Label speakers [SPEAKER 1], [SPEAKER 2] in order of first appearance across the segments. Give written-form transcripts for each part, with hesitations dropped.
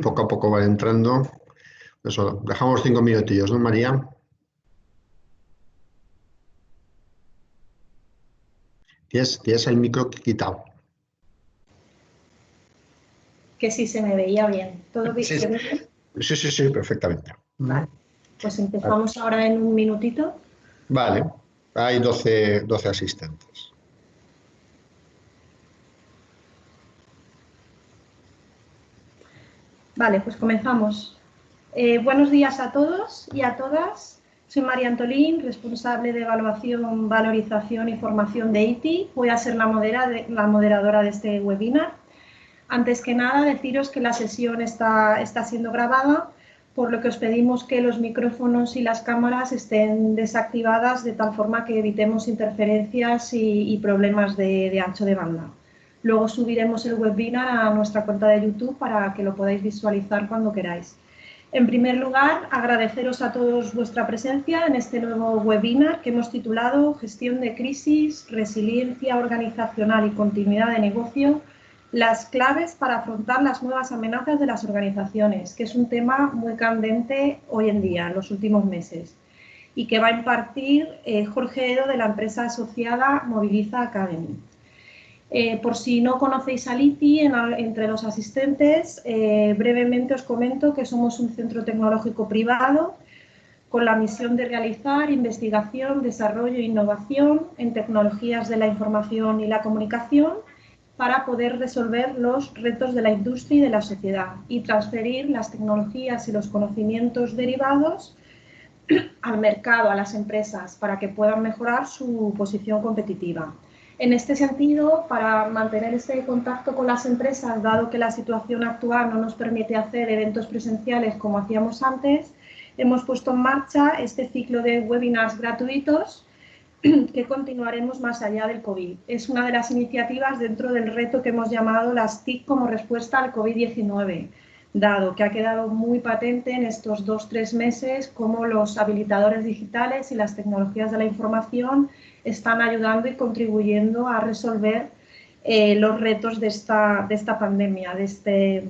[SPEAKER 1] Poco a poco van entrando. Eso, dejamos 5 minutillos, ¿no, María? Tienes el micro quitado.
[SPEAKER 2] Que si se me veía bien. ¿Todo bien?
[SPEAKER 1] Sí, perfectamente.
[SPEAKER 2] Vale. Pues empezamos ahora en un minutito.
[SPEAKER 1] Vale. Hay 12 asistentes.
[SPEAKER 2] Vale, pues comenzamos. Buenos días a todos y a todas. Soy María Antolín, responsable de evaluación, valorización y formación de ITI. Voy a ser la moderadora de este webinar. Antes que nada, deciros que la sesión está siendo grabada, por lo que os pedimos que los micrófonos y las cámaras estén desactivadas de tal forma que evitemos interferencias y problemas de ancho de banda. Luego subiremos el webinar a nuestra cuenta de YouTube para que lo podáis visualizar cuando queráis. En primer lugar, agradeceros a todos vuestra presencia en este nuevo webinar que hemos titulado Gestión de crisis, resiliencia organizacional y continuidad de negocio, las claves para afrontar las nuevas amenazas de las organizaciones, que es un tema muy candente hoy en día, en los últimos meses, y que va a impartir Jorge Edo de la empresa asociada Moviliza Academy. Por si no conocéis al ITI, entre los asistentes, brevemente os comento que somos un centro tecnológico privado con la misión de realizar investigación, desarrollo e innovación en tecnologías de la información y la comunicación para poder resolver los retos de la industria y de la sociedad y transferir las tecnologías y los conocimientos derivados al mercado, a las empresas, para que puedan mejorar su posición competitiva. En este sentido, para mantener este contacto con las empresas, dado que la situación actual no nos permite hacer eventos presenciales como hacíamos antes, hemos puesto en marcha este ciclo de webinars gratuitos que continuaremos más allá del COVID. Es una de las iniciativas dentro del reto que hemos llamado las TIC como respuesta al COVID-19, dado que ha quedado muy patente en estos 2-3 meses cómo los habilitadores digitales y las tecnologías de la información están ayudando y contribuyendo a resolver los retos de esta pandemia, de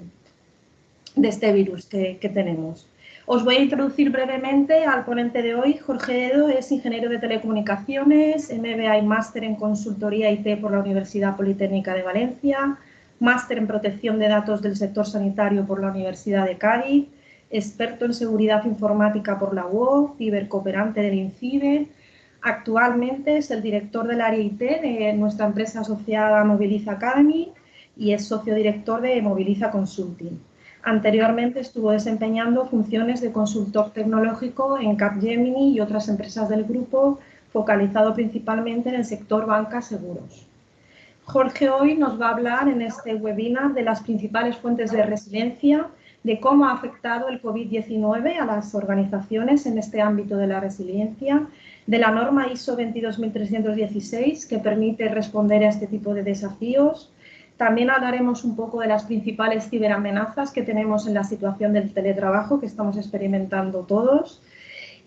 [SPEAKER 2] este virus que tenemos. Os voy a introducir brevemente al ponente de hoy. Jorge Edo es ingeniero de telecomunicaciones, MBA y máster en consultoría IT por la Universidad Politécnica de Valencia, máster en protección de datos del sector sanitario por la Universidad de Cádiz, experto en seguridad informática por la UOC, cibercooperante del INCIBE. Actualmente es el director del área IT de nuestra empresa asociada Moviliza Academy y es socio director de Moviliza Consulting. Anteriormente estuvo desempeñando funciones de consultor tecnológico en Capgemini y otras empresas del grupo, focalizado principalmente en el sector banca seguros. Jorge hoy nos va a hablar en este webinar de las principales fuentes de resiliencia, de cómo ha afectado el COVID-19 a las organizaciones en este ámbito de la resiliencia, de la norma ISO 22316 que permite responder a este tipo de desafíos. También hablaremos un poco de las principales ciberamenazas que tenemos en la situación del teletrabajo que estamos experimentando todos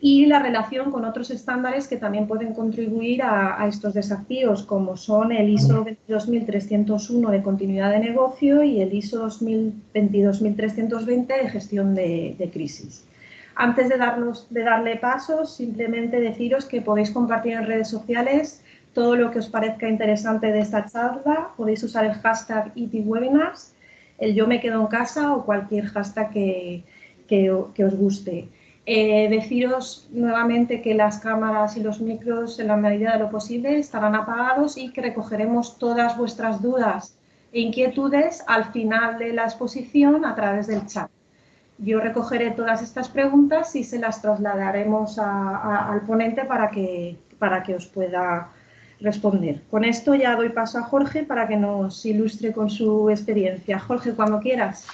[SPEAKER 2] y la relación con otros estándares que también pueden contribuir a estos desafíos, como son el ISO 22301 de continuidad de negocio y el ISO 22320 de gestión de crisis. Antes de darle paso, simplemente deciros que podéis compartir en redes sociales todo lo que os parezca interesante de esta charla. Podéis usar el hashtag ITWebinars, el yo me quedo en casa o cualquier hashtag que os guste. Deciros nuevamente que las cámaras y los micros en la medida de lo posible estarán apagados y que recogeremos todas vuestras dudas e inquietudes al final de la exposición a través del chat. Yo recogeré todas estas preguntas y se las trasladaremos al ponente para que os pueda responder. Con esto ya doy paso a Jorge para que nos ilustre con su experiencia. Jorge, cuando quieras.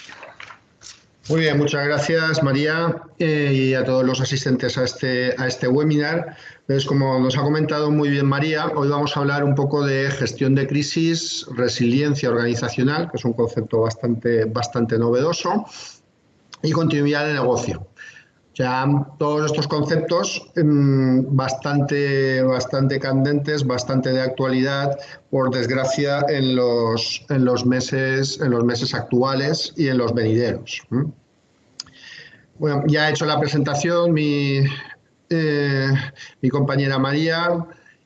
[SPEAKER 1] Muy bien, muchas gracias María y a todos los asistentes a este webinar. Pues, como nos ha comentado muy bien María, hoy vamos a hablar un poco de gestión de crisis, resiliencia organizacional, que es un concepto bastante novedoso, y continuidad de negocio. O sea, todos estos conceptos bastante candentes, bastante de actualidad, por desgracia, en los meses actuales y en los venideros. Bueno, ya he hecho la presentación mi compañera María.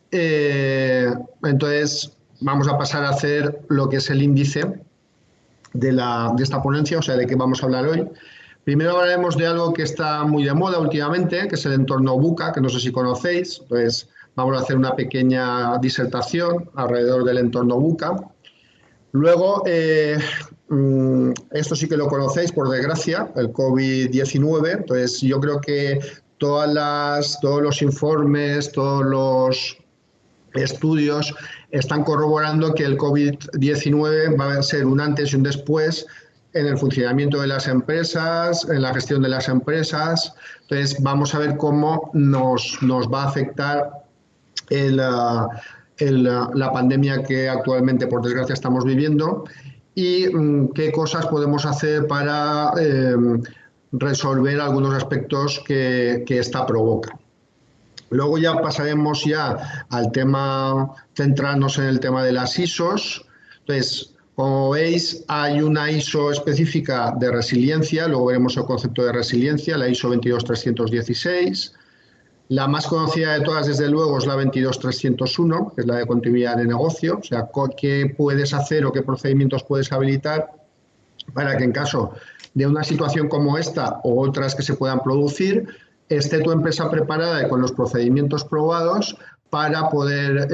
[SPEAKER 1] Entonces, vamos a pasar a hacer lo que es el índice de esta ponencia, o sea, de qué vamos a hablar hoy. Primero hablaremos de algo que está muy de moda últimamente, que es el entorno VUCA, que no sé si conocéis. Entonces, vamos a hacer una pequeña disertación alrededor del entorno VUCA. Luego, esto sí que lo conocéis, por desgracia, el COVID-19. Entonces, yo creo que todos los informes, todos los estudios están corroborando que el COVID-19 va a ser un antes y un después en el funcionamiento de las empresas, en la gestión de las empresas. Entonces, vamos a ver cómo nos va a afectar la pandemia que actualmente, por desgracia, estamos viviendo y qué cosas podemos hacer para resolver algunos aspectos que esta provoca. Luego ya pasaremos al tema, centrarnos en el tema de las ISOs. Entonces, como veis, hay una ISO específica de resiliencia, luego veremos el concepto de resiliencia, la ISO 22316. La más conocida de todas, desde luego, es la 22301, que es la de continuidad de negocio, o sea, qué puedes hacer o qué procedimientos puedes habilitar para que en caso de una situación como esta o otras que se puedan producir, esté tu empresa preparada y con los procedimientos probados para poder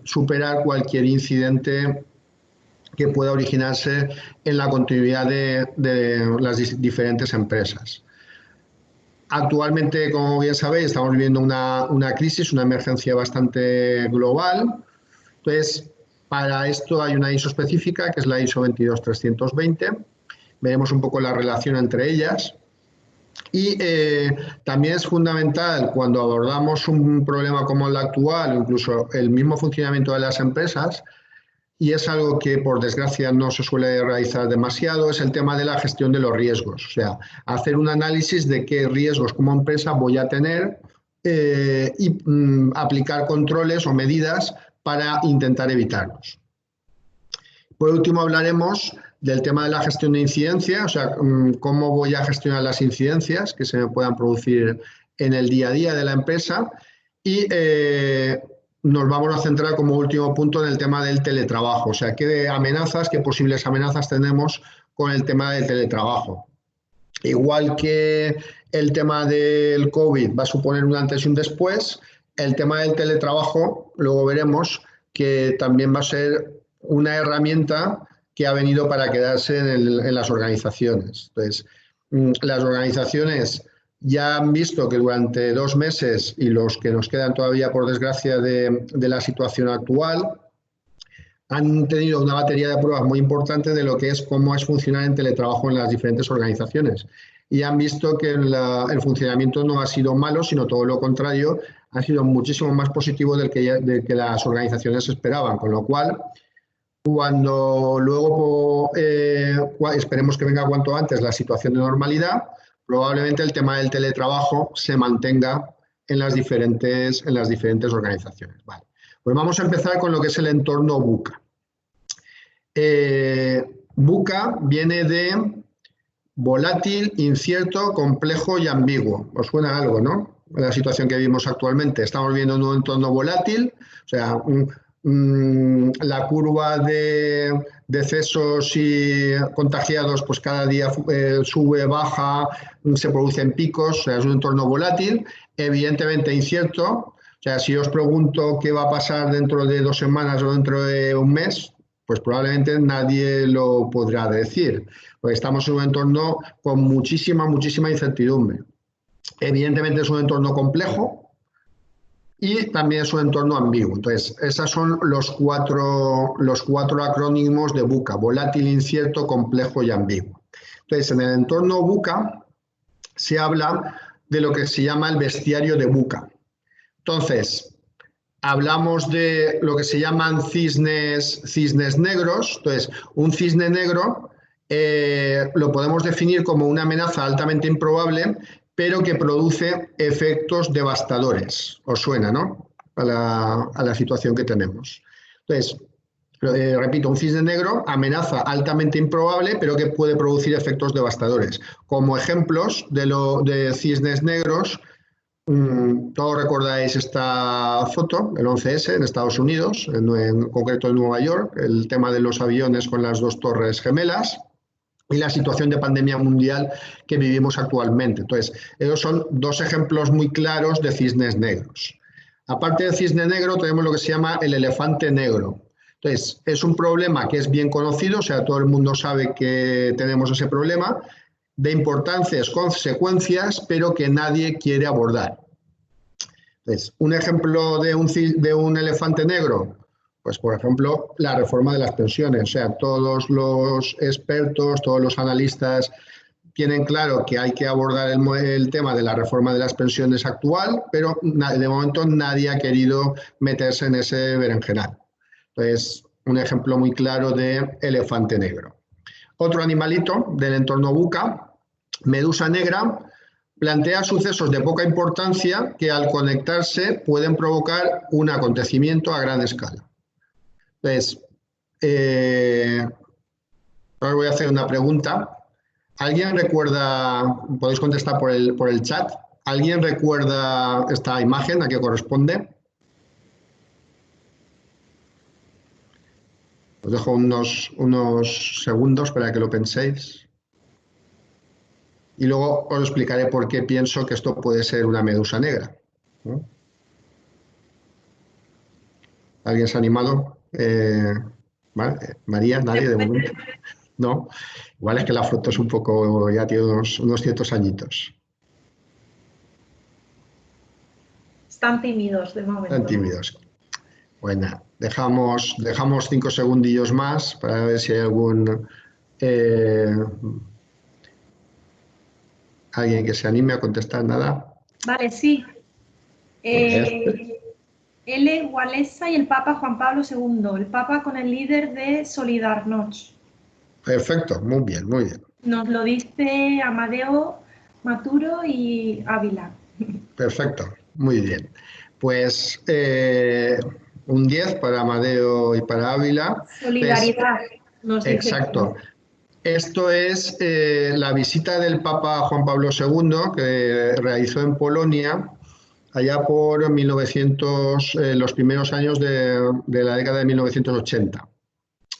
[SPEAKER 1] superar cualquier incidente que pueda originarse en la continuidad de las diferentes empresas. Actualmente, como bien sabéis, estamos viviendo una crisis, una emergencia bastante global. Entonces, para esto hay una ISO específica, que es la ISO 22320. Veremos un poco la relación entre ellas. Y también es fundamental cuando abordamos un problema como el actual, o incluso el mismo funcionamiento de las empresas, y es algo que por desgracia no se suele realizar demasiado, es el tema de la gestión de los riesgos. O sea, hacer un análisis de qué riesgos como empresa voy a tener y aplicar controles o medidas para intentar evitarlos. Por último, hablaremos del tema de la gestión de incidencia, o sea, cómo voy a gestionar las incidencias que se me puedan producir en el día a día de la empresa y nos vamos a centrar como último punto en el tema del teletrabajo, o sea, qué posibles amenazas tenemos con el tema del teletrabajo. Igual que el tema del COVID va a suponer un antes y un después, el tema del teletrabajo, luego veremos que también va a ser una herramienta que ha venido para quedarse en las organizaciones. Entonces, las organizaciones ya han visto que durante 2 meses y los que nos quedan todavía, por desgracia, de la situación actual, han tenido una batería de pruebas muy importante de lo que es cómo es funcionar en teletrabajo en las diferentes organizaciones. Y han visto que el funcionamiento no ha sido malo, sino todo lo contrario, ha sido muchísimo más positivo del que las organizaciones esperaban. Con lo cual, cuando luego esperemos que venga cuanto antes la situación de normalidad, probablemente el tema del teletrabajo se mantenga en las diferentes organizaciones. Vale. Pues vamos a empezar con lo que es el entorno VUCA. VUCA viene de volátil, incierto, complejo y ambiguo. ¿Os suena algo, no? La situación que vivimos actualmente. Estamos viviendo en un entorno volátil, o sea, la curva de decesos y contagiados pues cada día sube, baja, se producen picos, o sea, es un entorno volátil, evidentemente incierto. O sea, si os pregunto qué va a pasar dentro de 2 semanas o dentro de un mes, pues probablemente nadie lo podrá decir, porque estamos en un entorno con muchísima incertidumbre. Evidentemente es un entorno complejo, y también es un entorno ambiguo. Entonces, esos son los cuatro acrónimos de VUCA: volátil, incierto, complejo y ambiguo. Entonces, en el entorno VUCA se habla de lo que se llama el bestiario de VUCA. Entonces, hablamos de lo que se llaman cisnes negros. Entonces, un cisne negro lo podemos definir como una amenaza altamente improbable pero que produce efectos devastadores. ¿Os suena, no? A la situación que tenemos. Entonces, repito, un cisne negro, amenaza altamente improbable, pero que puede producir efectos devastadores. Como ejemplos de cisnes negros, todos recordáis esta foto, el 11S en Estados Unidos, en concreto en Nueva York, el tema de los aviones con las dos torres gemelas y la situación de pandemia mundial que vivimos actualmente. Entonces, esos son dos ejemplos muy claros de cisnes negros. Aparte del cisne negro, tenemos lo que se llama el elefante negro. Entonces, es un problema que es bien conocido, o sea, todo el mundo sabe que tenemos ese problema, de importantes consecuencias, pero que nadie quiere abordar. Entonces, un ejemplo de un elefante negro, pues por ejemplo, la reforma de las pensiones. O sea, todos los expertos, todos los analistas tienen claro que hay que abordar el tema de la reforma de las pensiones actual, pero de momento nadie ha querido meterse en ese berenjenal. Entonces, un ejemplo muy claro de elefante negro. Otro animalito del entorno buca, medusa negra, plantea sucesos de poca importancia que al conectarse pueden provocar un acontecimiento a gran escala. Entonces, ahora voy a hacer una pregunta. ¿Alguien recuerda, podéis contestar por el chat, ¿alguien recuerda esta imagen a qué corresponde? Os dejo unos segundos para que lo penséis. Y luego os explicaré por qué pienso que esto puede ser una medusa negra, ¿no? ¿Alguien se ha animado? ¿Vale? María, nadie de momento. No, igual es que la foto es un poco, ya tiene unos ciertos añitos.
[SPEAKER 2] Están tímidos de momento.
[SPEAKER 1] Están tímidos. Bueno, dejamos 5 segundillos más para ver si hay alguien que se anime a contestar. Nada.
[SPEAKER 2] Vale, sí. L. Walesa y el Papa Juan Pablo II, el Papa con el líder de Solidarność.
[SPEAKER 1] Perfecto, muy bien, muy bien.
[SPEAKER 2] Nos lo dice Amadeo Maturo y Ávila.
[SPEAKER 1] Perfecto, muy bien. Pues un 10 para Amadeo y para Ávila.
[SPEAKER 2] Solidaridad, nos dice.
[SPEAKER 1] Exacto. Esto es la visita del Papa Juan Pablo II que realizó en Polonia allá por los primeros años de la década de 1980.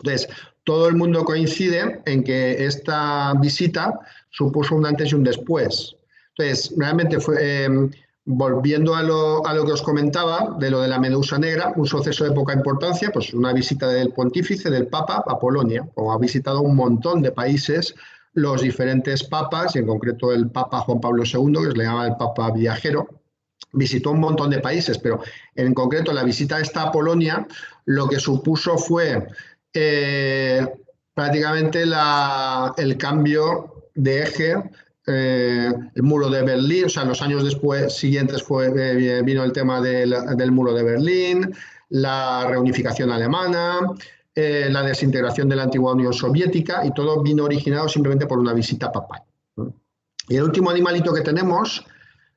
[SPEAKER 1] Entonces, todo el mundo coincide en que esta visita supuso un antes y un después. Entonces, realmente fue, volviendo a lo que os comentaba, de lo de la medusa negra, un suceso de poca importancia, pues una visita del pontífice, del Papa, a Polonia, como ha visitado un montón de países, los diferentes papas, y en concreto el Papa Juan Pablo II, que se le llama el Papa viajero, visitó un montón de países, pero en concreto la visita esta a Polonia lo que supuso fue prácticamente el cambio de eje, el muro de Berlín, o sea, los años siguientes vino el tema del muro de Berlín, la reunificación alemana, la desintegración de la antigua Unión Soviética, y todo vino originado simplemente por una visita papal. Y el último animalito que tenemos,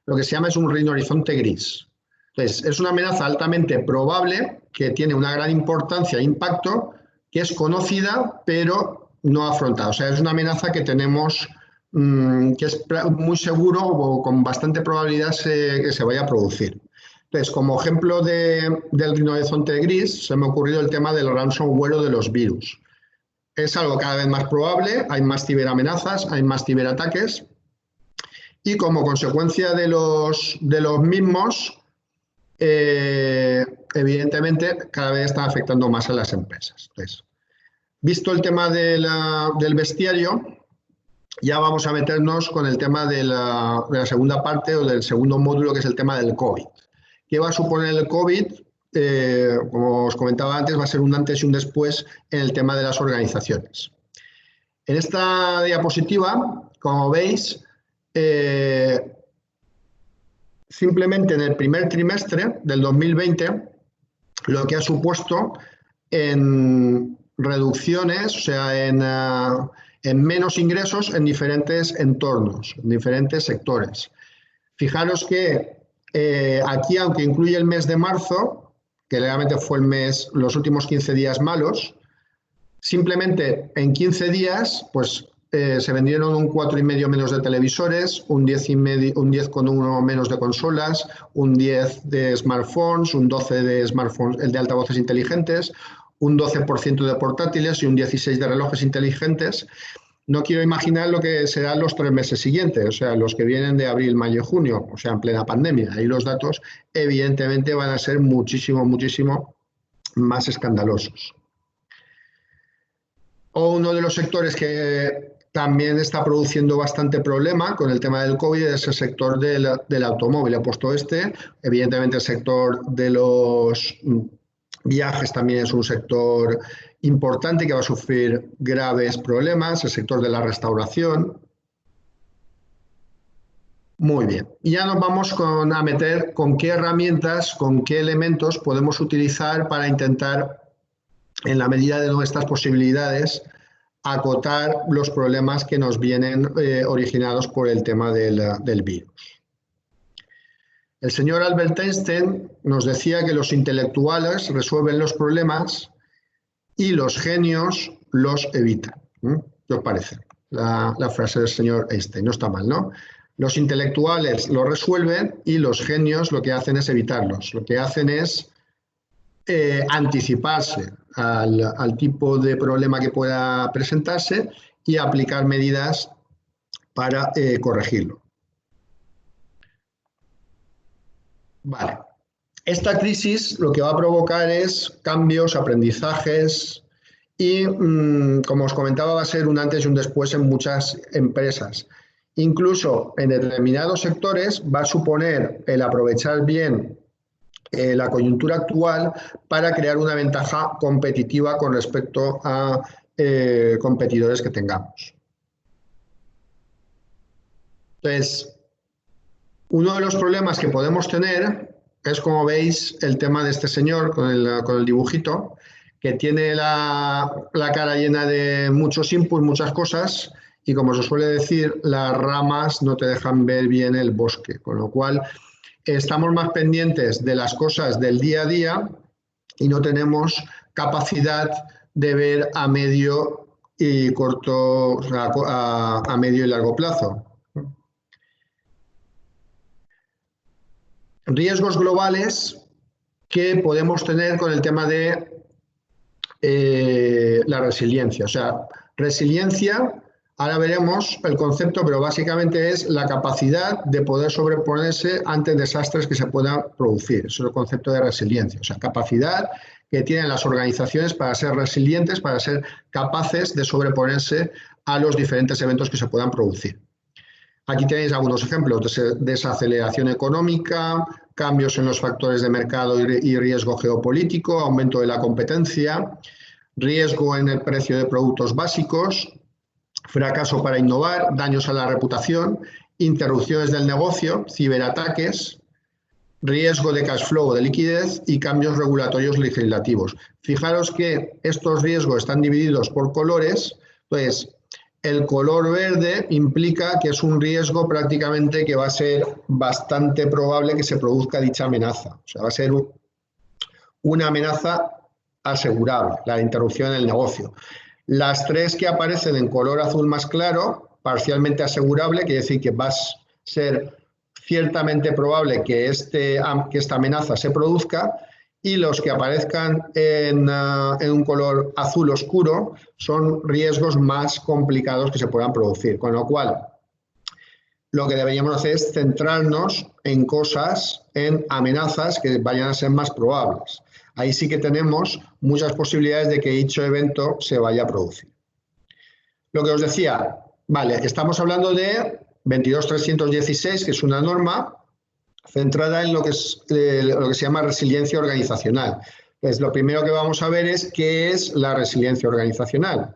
[SPEAKER 1] lo que se llama es un rinoceronte gris. Entonces, es una amenaza altamente probable que tiene una gran importancia e impacto, que es conocida pero no afrontada. O sea, es una amenaza que tenemos, que es muy seguro o con bastante probabilidad que se vaya a producir. Entonces, como ejemplo del rinoceronte gris, se me ha ocurrido el tema del ransomware o de los virus. Es algo cada vez más probable, hay más ciberamenazas, hay más ciberataques, y como consecuencia de los mismos, evidentemente cada vez están afectando más a las empresas. Entonces, visto el tema del bestiario, ya vamos a meternos con el tema de la segunda parte o del segundo módulo, que es el tema del COVID. ¿Qué va a suponer el COVID? Como os comentaba antes, va a ser un antes y un después en el tema de las organizaciones. En esta diapositiva, como veis, simplemente en el primer trimestre del 2020, lo que ha supuesto en reducciones, o sea, en menos ingresos en diferentes entornos, en diferentes sectores. Fijaros que aquí, aunque incluye el mes de marzo, que realmente fue los últimos 15 días malos, simplemente en 15 días pues, se vendieron un 4,5 menos de televisores, un 10,1 menos de consolas, un 10 de smartphones, un 12 de smartphones, el de altavoces inteligentes, un 12% de portátiles y un 16% de relojes inteligentes. No quiero imaginar lo que serán los 3 meses siguientes, o sea, los que vienen de abril, mayo y junio, o sea, en plena pandemia. Ahí los datos, evidentemente, van a ser muchísimo, muchísimo más escandalosos. O uno de los sectores que también está produciendo bastante problema con el tema del COVID es el sector del automóvil. He puesto evidentemente el sector de los viajes también es un sector importante que va a sufrir graves problemas, el sector de la restauración. Muy bien, y ya nos vamos a meter con qué herramientas, con qué elementos podemos utilizar para intentar, en la medida de nuestras posibilidades, acotar los problemas que nos vienen originados por el tema del virus. El señor Albert Einstein nos decía que los intelectuales resuelven los problemas y los genios los evitan. ¿Qué os parece la frase del señor Einstein? No está mal, ¿no? Los intelectuales lo resuelven y los genios lo que hacen es evitarlos. Lo que hacen es anticiparse al tipo de problema que pueda presentarse y aplicar medidas para corregirlo. Vale. Esta crisis lo que va a provocar es cambios, aprendizajes y, como os comentaba, va a ser un antes y un después en muchas empresas. Incluso en determinados sectores va a suponer el aprovechar bien la coyuntura actual para crear una ventaja competitiva con respecto a competidores que tengamos. Entonces, uno de los problemas que podemos tener es, como veis, el tema de este señor con el dibujito, que tiene la cara llena de muchos inputs, muchas cosas, y como se suele decir, las ramas no te dejan ver bien el bosque, con lo cual estamos más pendientes de las cosas del día a día y no tenemos capacidad de ver a medio y corto, o sea, a medio y largo plazo. Riesgos globales que podemos tener con el tema de la resiliencia. O sea, resiliencia, ahora veremos el concepto, pero básicamente es la capacidad de poder sobreponerse ante desastres que se puedan producir. Eso es el concepto de resiliencia. O sea, capacidad que tienen las organizaciones para ser resilientes, para ser capaces de sobreponerse a los diferentes eventos que se puedan producir. Aquí tenéis algunos ejemplos: desaceleración económica, cambios en los factores de mercado y riesgo geopolítico, aumento de la competencia, riesgo en el precio de productos básicos, fracaso para innovar, daños a la reputación, interrupciones del negocio, ciberataques, riesgo de cash flow, de liquidez y cambios regulatorios legislativos. Fijaros que estos riesgos están divididos por colores. Entonces, el color verde implica que es un riesgo prácticamente que va a ser bastante probable que se produzca dicha amenaza. O sea, va a ser una amenaza asegurable, la interrupción del negocio. Las tres que aparecen en color azul más claro, parcialmente asegurable, quiere decir que va a ser ciertamente probable que esta amenaza se produzca, y los que aparezcan en un color azul oscuro son riesgos más complicados que se puedan producir. Con lo cual, lo que deberíamos hacer es centrarnos en cosas, en amenazas que vayan a ser más probables. Ahí sí que tenemos muchas posibilidades de que dicho evento se vaya a producir. Lo que os decía, vale, estamos hablando de 22316, que es una norma centrada en lo que se llama resiliencia organizacional. Entonces, lo primero que vamos a ver es qué es la resiliencia organizacional.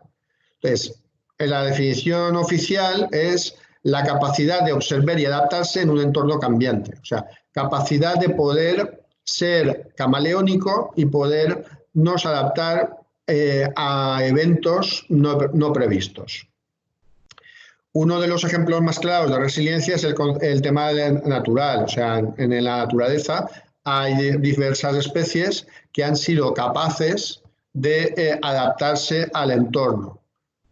[SPEAKER 1] Entonces, en la definición oficial es la capacidad de observar y adaptarse en un entorno cambiante. O sea, capacidad de poder ser camaleónico y podernos adaptar a eventos no previstos. Uno de los ejemplos más claros de resiliencia es el tema natural. O sea, en la naturaleza hay diversas especies que han sido capaces de adaptarse al entorno.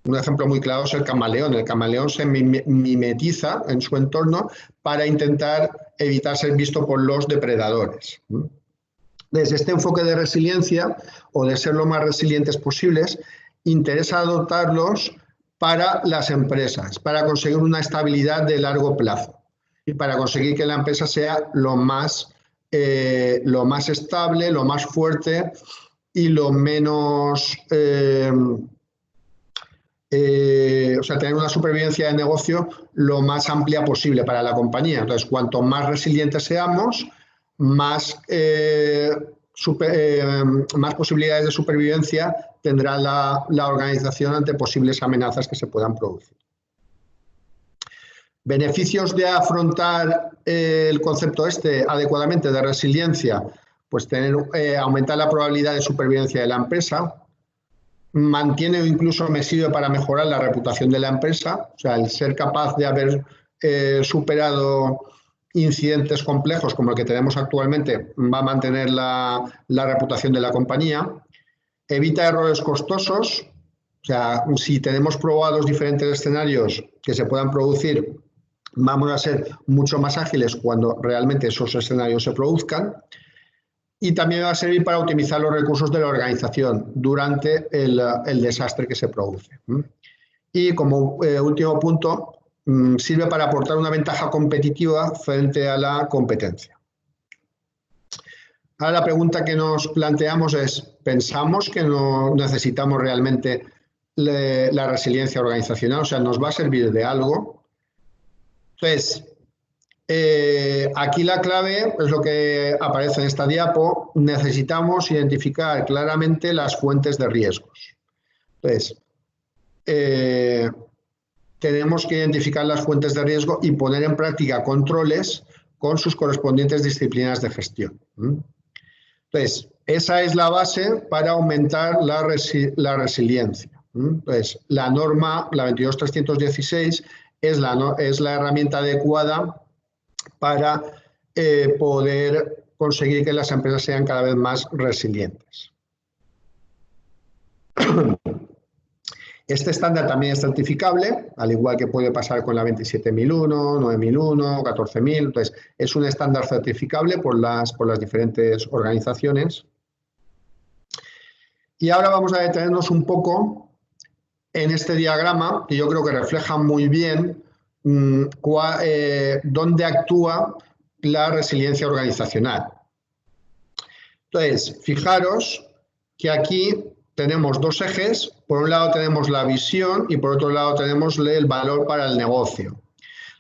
[SPEAKER 1] Un ejemplo muy claro es el camaleón. El camaleón se mimetiza en su entorno para intentar evitar ser visto por los depredadores. Desde este enfoque de resiliencia, o de ser lo más resilientes posibles, interesa adoptarlos para las empresas, para conseguir una estabilidad de largo plazo y para conseguir que la empresa sea lo más estable, lo más fuerte y lo menos... o sea, tener una supervivencia de negocio lo más amplia posible para la compañía. Entonces, cuanto más resilientes seamos, más posibilidades de supervivencia tendrá la organización ante posibles amenazas que se puedan producir. Beneficios de afrontar el concepto adecuadamente de resiliencia, pues aumentar la probabilidad de supervivencia de la empresa, mantiene o incluso me sirve para mejorar la reputación de la empresa, o sea, el ser capaz de haber superado incidentes complejos como el que tenemos actualmente va a mantener la reputación de la compañía, evita errores costosos, o sea, si tenemos probados diferentes escenarios que se puedan producir, vamos a ser mucho más ágiles cuando realmente esos escenarios se produzcan. Y también va a servir para optimizar los recursos de la organización durante el desastre que se produce. Y como último punto, sirve para aportar una ventaja competitiva frente a la competencia. Ahora la pregunta que nos planteamos es, ¿pensamos que no necesitamos realmente la resiliencia organizacional? O sea, ¿nos va a servir de algo? Entonces, aquí la clave es lo que aparece en esta diapo. Necesitamos identificar claramente las fuentes de riesgos. Entonces, tenemos que identificar las fuentes de riesgo y poner en práctica controles con sus correspondientes disciplinas de gestión. Entonces, esa es la base para aumentar la resiliencia. Entonces, la norma, la 22316, es la herramienta adecuada para poder conseguir que las empresas sean cada vez más resilientes. Este estándar también es certificable, al igual que puede pasar con la 27001, 9001, 14000. Entonces, es un estándar certificable por las diferentes organizaciones. Y ahora vamos a detenernos un poco en este diagrama, que yo creo que refleja muy bien dónde actúa la resiliencia organizacional. Entonces, fijaros que aquí tenemos dos ejes. Por un lado tenemos la visión y por otro lado tenemos el valor para el negocio.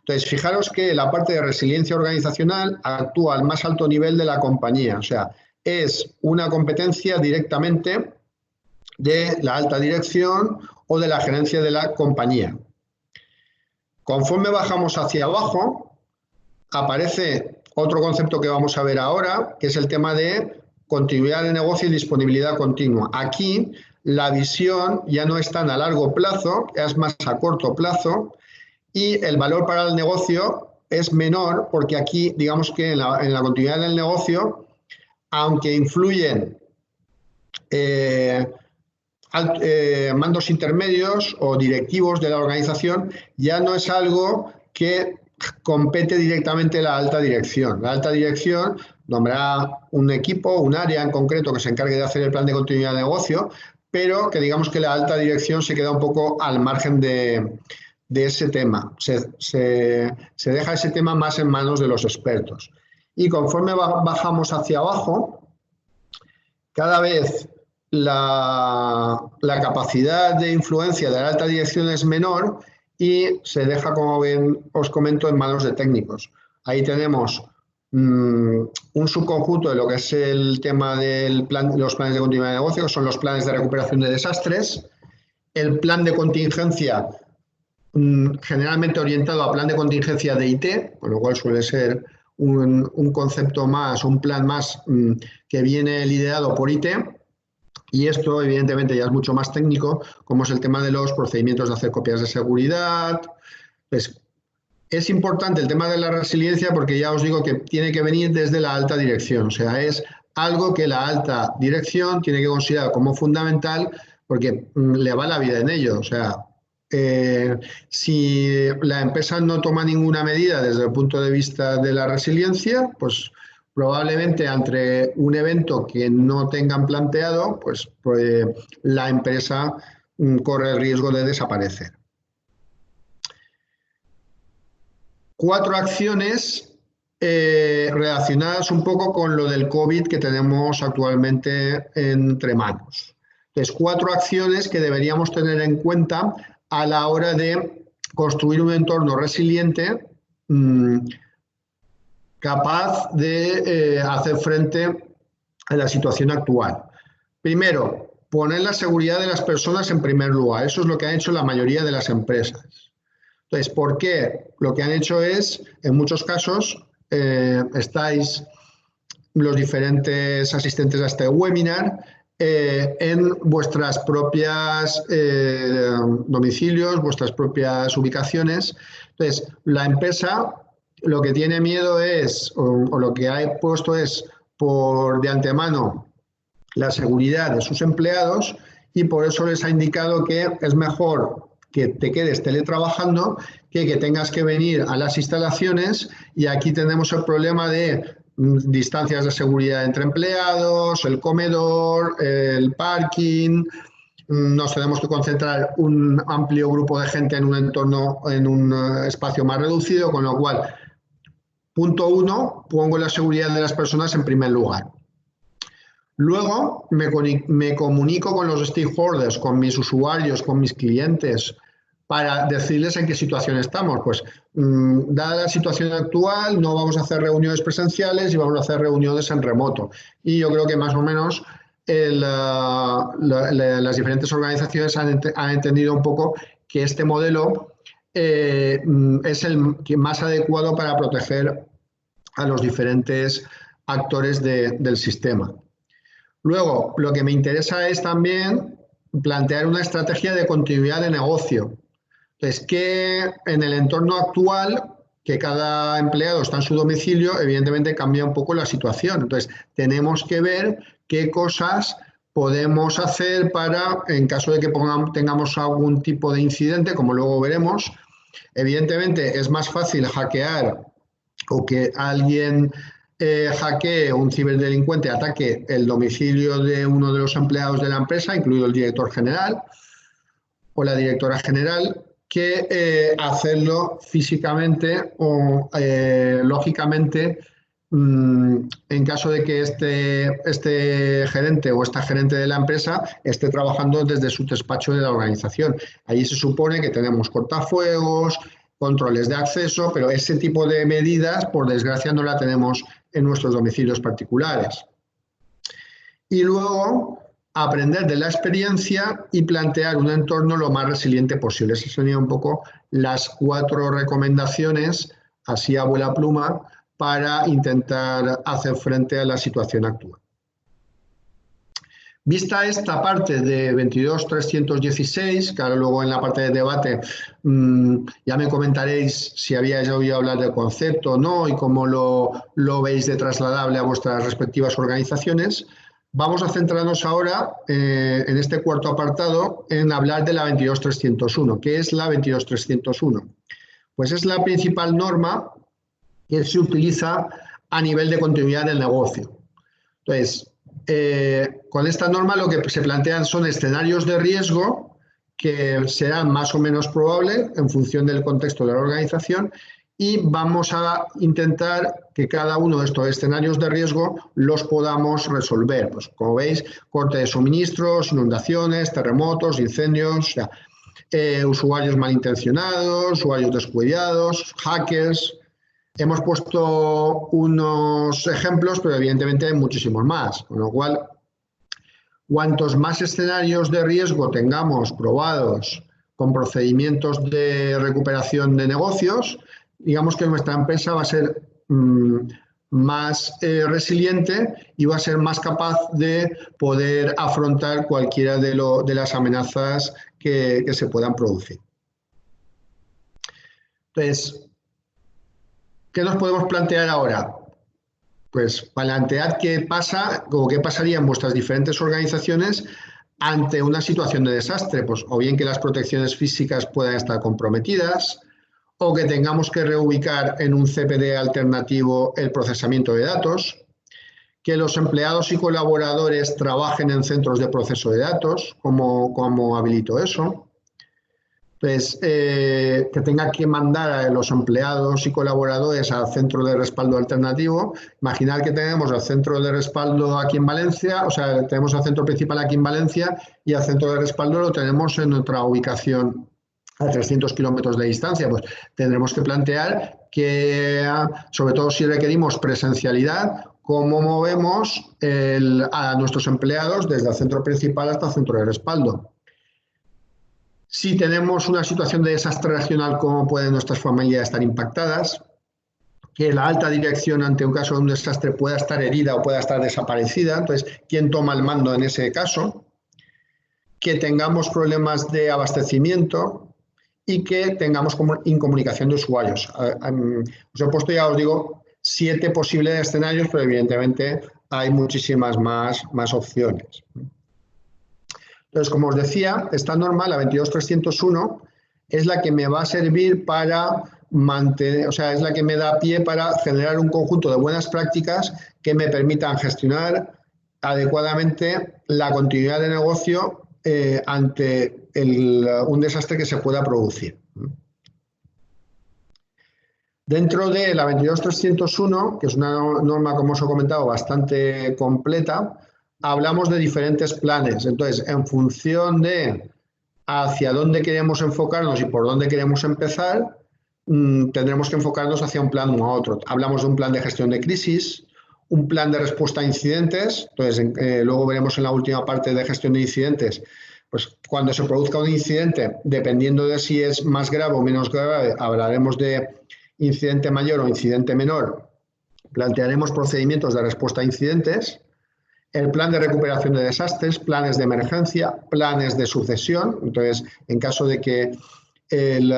[SPEAKER 1] Entonces, fijaros que la parte de resiliencia organizacional actúa al más alto nivel de la compañía. O sea, es una competencia directamente de la alta dirección o de la gerencia de la compañía. Conforme bajamos hacia abajo, aparece otro concepto que vamos a ver ahora, que es el tema de continuidad de negocio y disponibilidad continua. Aquí la visión ya no es tan a largo plazo, es más a corto plazo, y el valor para el negocio es menor porque aquí, digamos que en la continuidad del negocio, aunque influyen mandos intermedios o directivos de la organización, ya no es algo que compete directamente a la alta dirección. La alta dirección nombrará un equipo, un área en concreto que se encargue de hacer el plan de continuidad de negocio, pero que digamos que la alta dirección se queda un poco al margen de ese tema. Se deja ese tema más en manos de los expertos. Y conforme bajamos hacia abajo, cada vez la capacidad de influencia de la alta dirección es menor y se deja, como bien os comento, en manos de técnicos. Ahí tenemos un subconjunto de lo que es el tema de los planes de continuidad de negocio, que son los planes de recuperación de desastres, el plan de contingencia generalmente orientado a plan de contingencia de IT, con lo cual suele ser un concepto más, un plan más que viene liderado por IT. Y esto, evidentemente, ya es mucho más técnico, como es el tema de los procedimientos de hacer copias de seguridad, Pues es importante el tema de la resiliencia porque ya os digo que tiene que venir desde la alta dirección, o sea, es algo que la alta dirección tiene que considerar como fundamental porque le va la vida en ello, o sea, si la empresa no toma ninguna medida desde el punto de vista de la resiliencia, pues probablemente ante un evento que no tengan planteado, pues la empresa corre el riesgo de desaparecer. 4 acciones relacionadas un poco con lo del COVID que tenemos actualmente entre manos. Entonces, 4 acciones que deberíamos tener en cuenta a la hora de construir un entorno resiliente capaz de hacer frente a la situación actual. Primero, poner la seguridad de las personas en primer lugar. Eso es lo que han hecho la mayoría de las empresas. Entonces, ¿por qué? Lo que han hecho es, en muchos casos, estáis los diferentes asistentes a este webinar en vuestras propias domicilios, vuestras propias ubicaciones. Entonces, la empresa lo que tiene miedo es, o lo que ha puesto es por de antemano la seguridad de sus empleados y por eso les ha indicado que es mejor que te quedes teletrabajando que tengas que venir a las instalaciones, y aquí tenemos el problema de distancias de seguridad entre empleados, el comedor, el parking. Nos tenemos que concentrar un amplio grupo de gente en un entorno, en un espacio más reducido, con lo cual, punto 1, pongo la seguridad de las personas en primer lugar. Luego me comunico con los stakeholders, con mis usuarios, con mis clientes, para decirles en qué situación estamos. Pues, dada la situación actual, no vamos a hacer reuniones presenciales y vamos a hacer reuniones en remoto. Y yo creo que más o menos las diferentes organizaciones han entendido un poco que este modelo es el más adecuado para proteger a los diferentes actores del sistema. Luego, lo que me interesa es también plantear una estrategia de continuidad de negocio. Entonces, que en el entorno actual, que cada empleado está en su domicilio, evidentemente cambia un poco la situación. Entonces, tenemos que ver qué cosas podemos hacer para, en caso de que tengamos algún tipo de incidente, como luego veremos. Evidentemente, es más fácil hackear o que alguien hackee, un ciberdelincuente ataque el domicilio de uno de los empleados de la empresa, incluido el director general o la directora general, que hacerlo físicamente o lógicamente en caso de que este gerente o esta gerente de la empresa esté trabajando desde su despacho de la organización. Allí se supone que tenemos cortafuegos, controles de acceso, pero ese tipo de medidas, por desgracia, no la tenemos en nuestros domicilios particulares. Y luego, aprender de la experiencia y plantear un entorno lo más resiliente posible. Esas serían un poco las 4 recomendaciones, así a vuela pluma, para intentar hacer frente a la situación actual. Vista esta parte de 22.316, que ahora luego en la parte de debate ya me comentaréis si habíais oído hablar del concepto o no y cómo lo veis de trasladable a vuestras respectivas organizaciones, vamos a centrarnos ahora en este cuarto apartado en hablar de la 22.301. ¿Qué es la 22.301? Pues es la principal norma que se utiliza a nivel de continuidad del negocio. Entonces, con esta norma lo que se plantean son escenarios de riesgo que serán más o menos probables en función del contexto de la organización, y vamos a intentar que cada uno de estos escenarios de riesgo los podamos resolver. Pues, como veis, corte de suministros, inundaciones, terremotos, incendios, usuarios malintencionados, usuarios descuidados, hackers. Hemos puesto unos ejemplos, pero evidentemente hay muchísimos más, con lo cual, cuantos más escenarios de riesgo tengamos probados con procedimientos de recuperación de negocios, digamos que nuestra empresa va a ser más resiliente y va a ser más capaz de poder afrontar cualquiera de las amenazas que se puedan producir. Entonces, ¿qué nos podemos plantear ahora? Pues plantear qué pasa o qué pasaría en vuestras diferentes organizaciones ante una situación de desastre, pues o bien que las protecciones físicas puedan estar comprometidas, o que tengamos que reubicar en un CPD alternativo el procesamiento de datos, que los empleados y colaboradores trabajen en centros de proceso de datos, ¿cómo habilito eso? Pues que tenga que mandar a los empleados y colaboradores al centro de respaldo alternativo. Imaginar que tenemos el centro de respaldo aquí en Valencia, o sea, tenemos el centro principal aquí en Valencia y el centro de respaldo lo tenemos en otra ubicación a 300 kilómetros de distancia. Pues tendremos que plantear que, sobre todo si requerimos presencialidad, cómo movemos a nuestros empleados desde el centro principal hasta el centro de respaldo. Si tenemos una situación de desastre regional, ¿cómo pueden nuestras familias estar impactadas? Que la alta dirección ante un caso de un desastre pueda estar herida o pueda estar desaparecida. Entonces, ¿quién toma el mando en ese caso? Que tengamos problemas de abastecimiento y que tengamos incomunicación de usuarios. Os he puesto, ya os digo, 7 posibles escenarios, pero evidentemente hay muchísimas más opciones. Entonces, como os decía, esta norma, la 22301, es la que me va a servir para mantener, o sea, es la que me da pie para generar un conjunto de buenas prácticas que me permitan gestionar adecuadamente la continuidad de negocio ante un desastre que se pueda producir. Dentro de la 22301, que es una norma, como os he comentado, bastante completa, hablamos de diferentes planes. Entonces, en función de hacia dónde queremos enfocarnos y por dónde queremos empezar, tendremos que enfocarnos hacia un plan u otro. Hablamos de un plan de gestión de crisis, un plan de respuesta a incidentes. Entonces, luego veremos en la última parte de gestión de incidentes, pues cuando se produzca un incidente, dependiendo de si es más grave o menos grave, hablaremos de incidente mayor o incidente menor. Plantearemos procedimientos de respuesta a incidentes, el plan de recuperación de desastres, planes de emergencia, planes de sucesión. Entonces, en caso de que el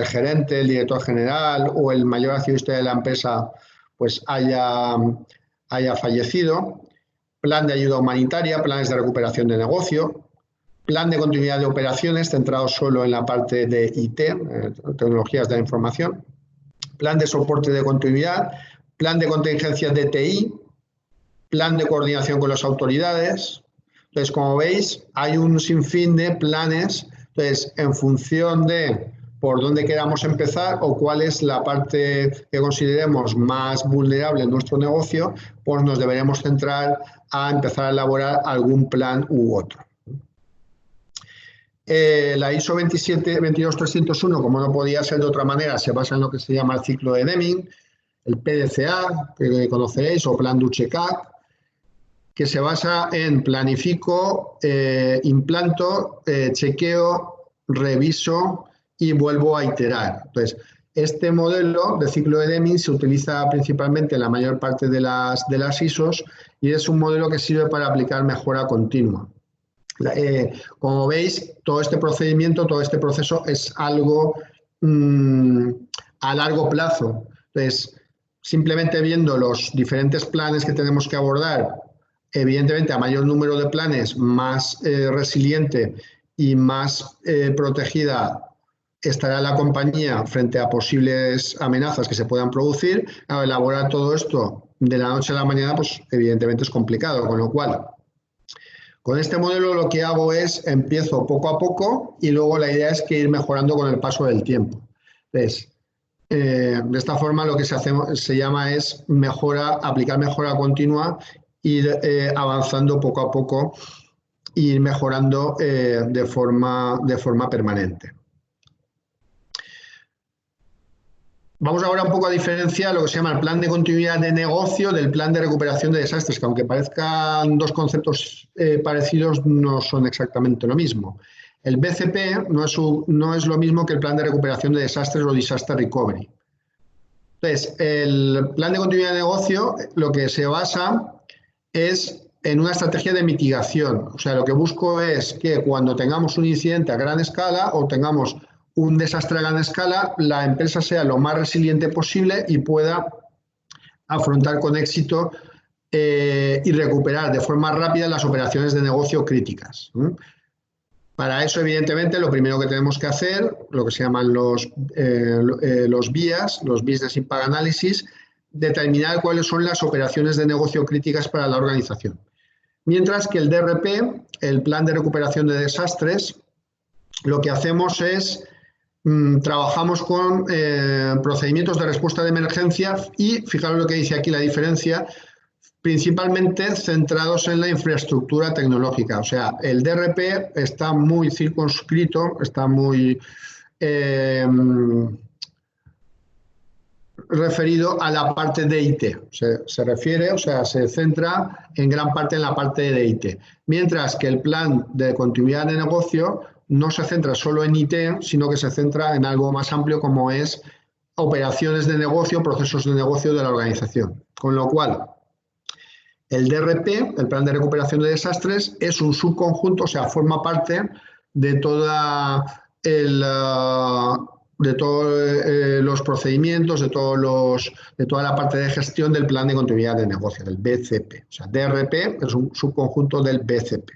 [SPEAKER 1] gerente, el director general o el mayor accionista de la empresa pues haya fallecido, plan de ayuda humanitaria, planes de recuperación de negocio, plan de continuidad de operaciones centrado solo en la parte de IT, tecnologías de la información, plan de soporte de continuidad, plan de contingencia de TI, plan de coordinación con las autoridades. Entonces, como veis, hay un sinfín de planes. Entonces, en función de por dónde queramos empezar o cuál es la parte que consideremos más vulnerable en nuestro negocio, pues nos deberemos centrar a empezar a elaborar algún plan u otro. La ISO 22301, como no podía ser de otra manera, se basa en lo que se llama el ciclo de Deming, el PDCA, que conoceréis, o Plan Duchecat, que se basa en planifico, implanto, chequeo, reviso y vuelvo a iterar. Entonces, este modelo de ciclo de Deming se utiliza principalmente en la mayor parte de las ISOs y es un modelo que sirve para aplicar mejora continua. Como veis, todo este procedimiento, todo este proceso es algo a largo plazo. Entonces, simplemente viendo los diferentes planes que tenemos que abordar, evidentemente a mayor número de planes, más resiliente y más protegida estará la compañía frente a posibles amenazas que se puedan producir. Elaborar todo esto de la noche a la mañana, pues evidentemente es complicado, con lo cual con este modelo lo que hago es empiezo poco a poco y luego la idea es que ir mejorando con el paso del tiempo. Entonces, de esta forma lo que se llama es aplicar mejora continua, ir avanzando poco a poco e ir mejorando de forma permanente. Vamos ahora un poco a diferenciar lo que se llama el plan de continuidad de negocio del plan de recuperación de desastres, que aunque parezcan dos conceptos parecidos, no son exactamente lo mismo. El BCP no es lo mismo que el plan de recuperación de desastres o disaster recovery. Entonces, el plan de continuidad de negocio lo que se basa es en una estrategia de mitigación. O sea, lo que busco es que cuando tengamos un incidente a gran escala o tengamos un desastre a gran escala, la empresa sea lo más resiliente posible y pueda afrontar con éxito y recuperar de forma rápida las operaciones de negocio críticas. Para eso, evidentemente, lo primero que tenemos que hacer, lo que se llaman los BIAs, los Business Impact Analysis, determinar cuáles son las operaciones de negocio críticas para la organización. Mientras que el DRP, el Plan de Recuperación de Desastres, lo que hacemos es trabajamos con procedimientos de respuesta de emergencia y, fijaros lo que dice aquí la diferencia, principalmente centrados en la infraestructura tecnológica. O sea, el DRP está muy circunscrito, está muy referido a la parte de IT. Se refiere, o sea, se centra en gran parte en la parte de IT. Mientras que el plan de continuidad de negocio no se centra solo en IT, sino que se centra en algo más amplio como es operaciones de negocio, procesos de negocio de la organización. Con lo cual, el DRP, el Plan de Recuperación de Desastres, es un subconjunto, o sea, forma parte de todos los procedimientos, de toda la parte de gestión del Plan de Continuidad de Negocio, del BCP. O sea, DRP es un subconjunto del BCP.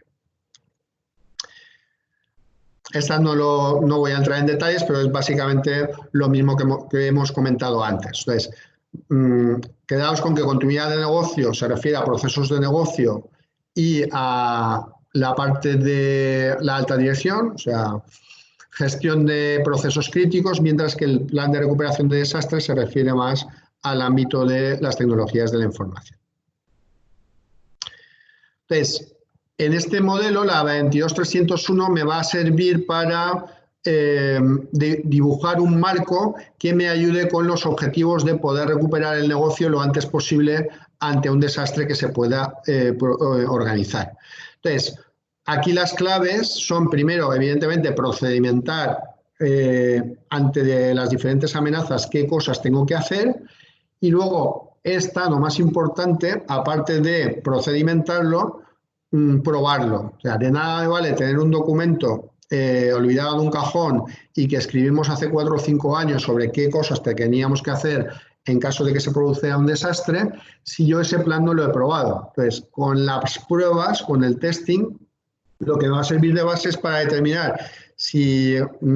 [SPEAKER 1] Esta no voy a entrar en detalles, pero es básicamente lo mismo que hemos comentado antes. Entonces, quedaos con que continuidad de negocio se refiere a procesos de negocio y a la parte de la alta dirección, o sea, gestión de procesos críticos, mientras que el plan de recuperación de desastres se refiere más al ámbito de las tecnologías de la información. Entonces, en este modelo, la 22301 me va a servir para dibujar un marco que me ayude con los objetivos de poder recuperar el negocio lo antes posible ante un desastre que se pueda organizar. Entonces, aquí las claves son, primero, evidentemente, procedimentar ante las diferentes amenazas qué cosas tengo que hacer y luego, lo más importante, aparte de procedimentarlo, probarlo. O sea, de nada me vale tener un documento olvidado en un cajón y que escribimos hace 4 o 5 años sobre qué cosas teníamos que hacer en caso de que se produciera un desastre, si yo ese plan no lo he probado. Entonces, con las pruebas, con el testing, lo que me va a servir de base es para determinar si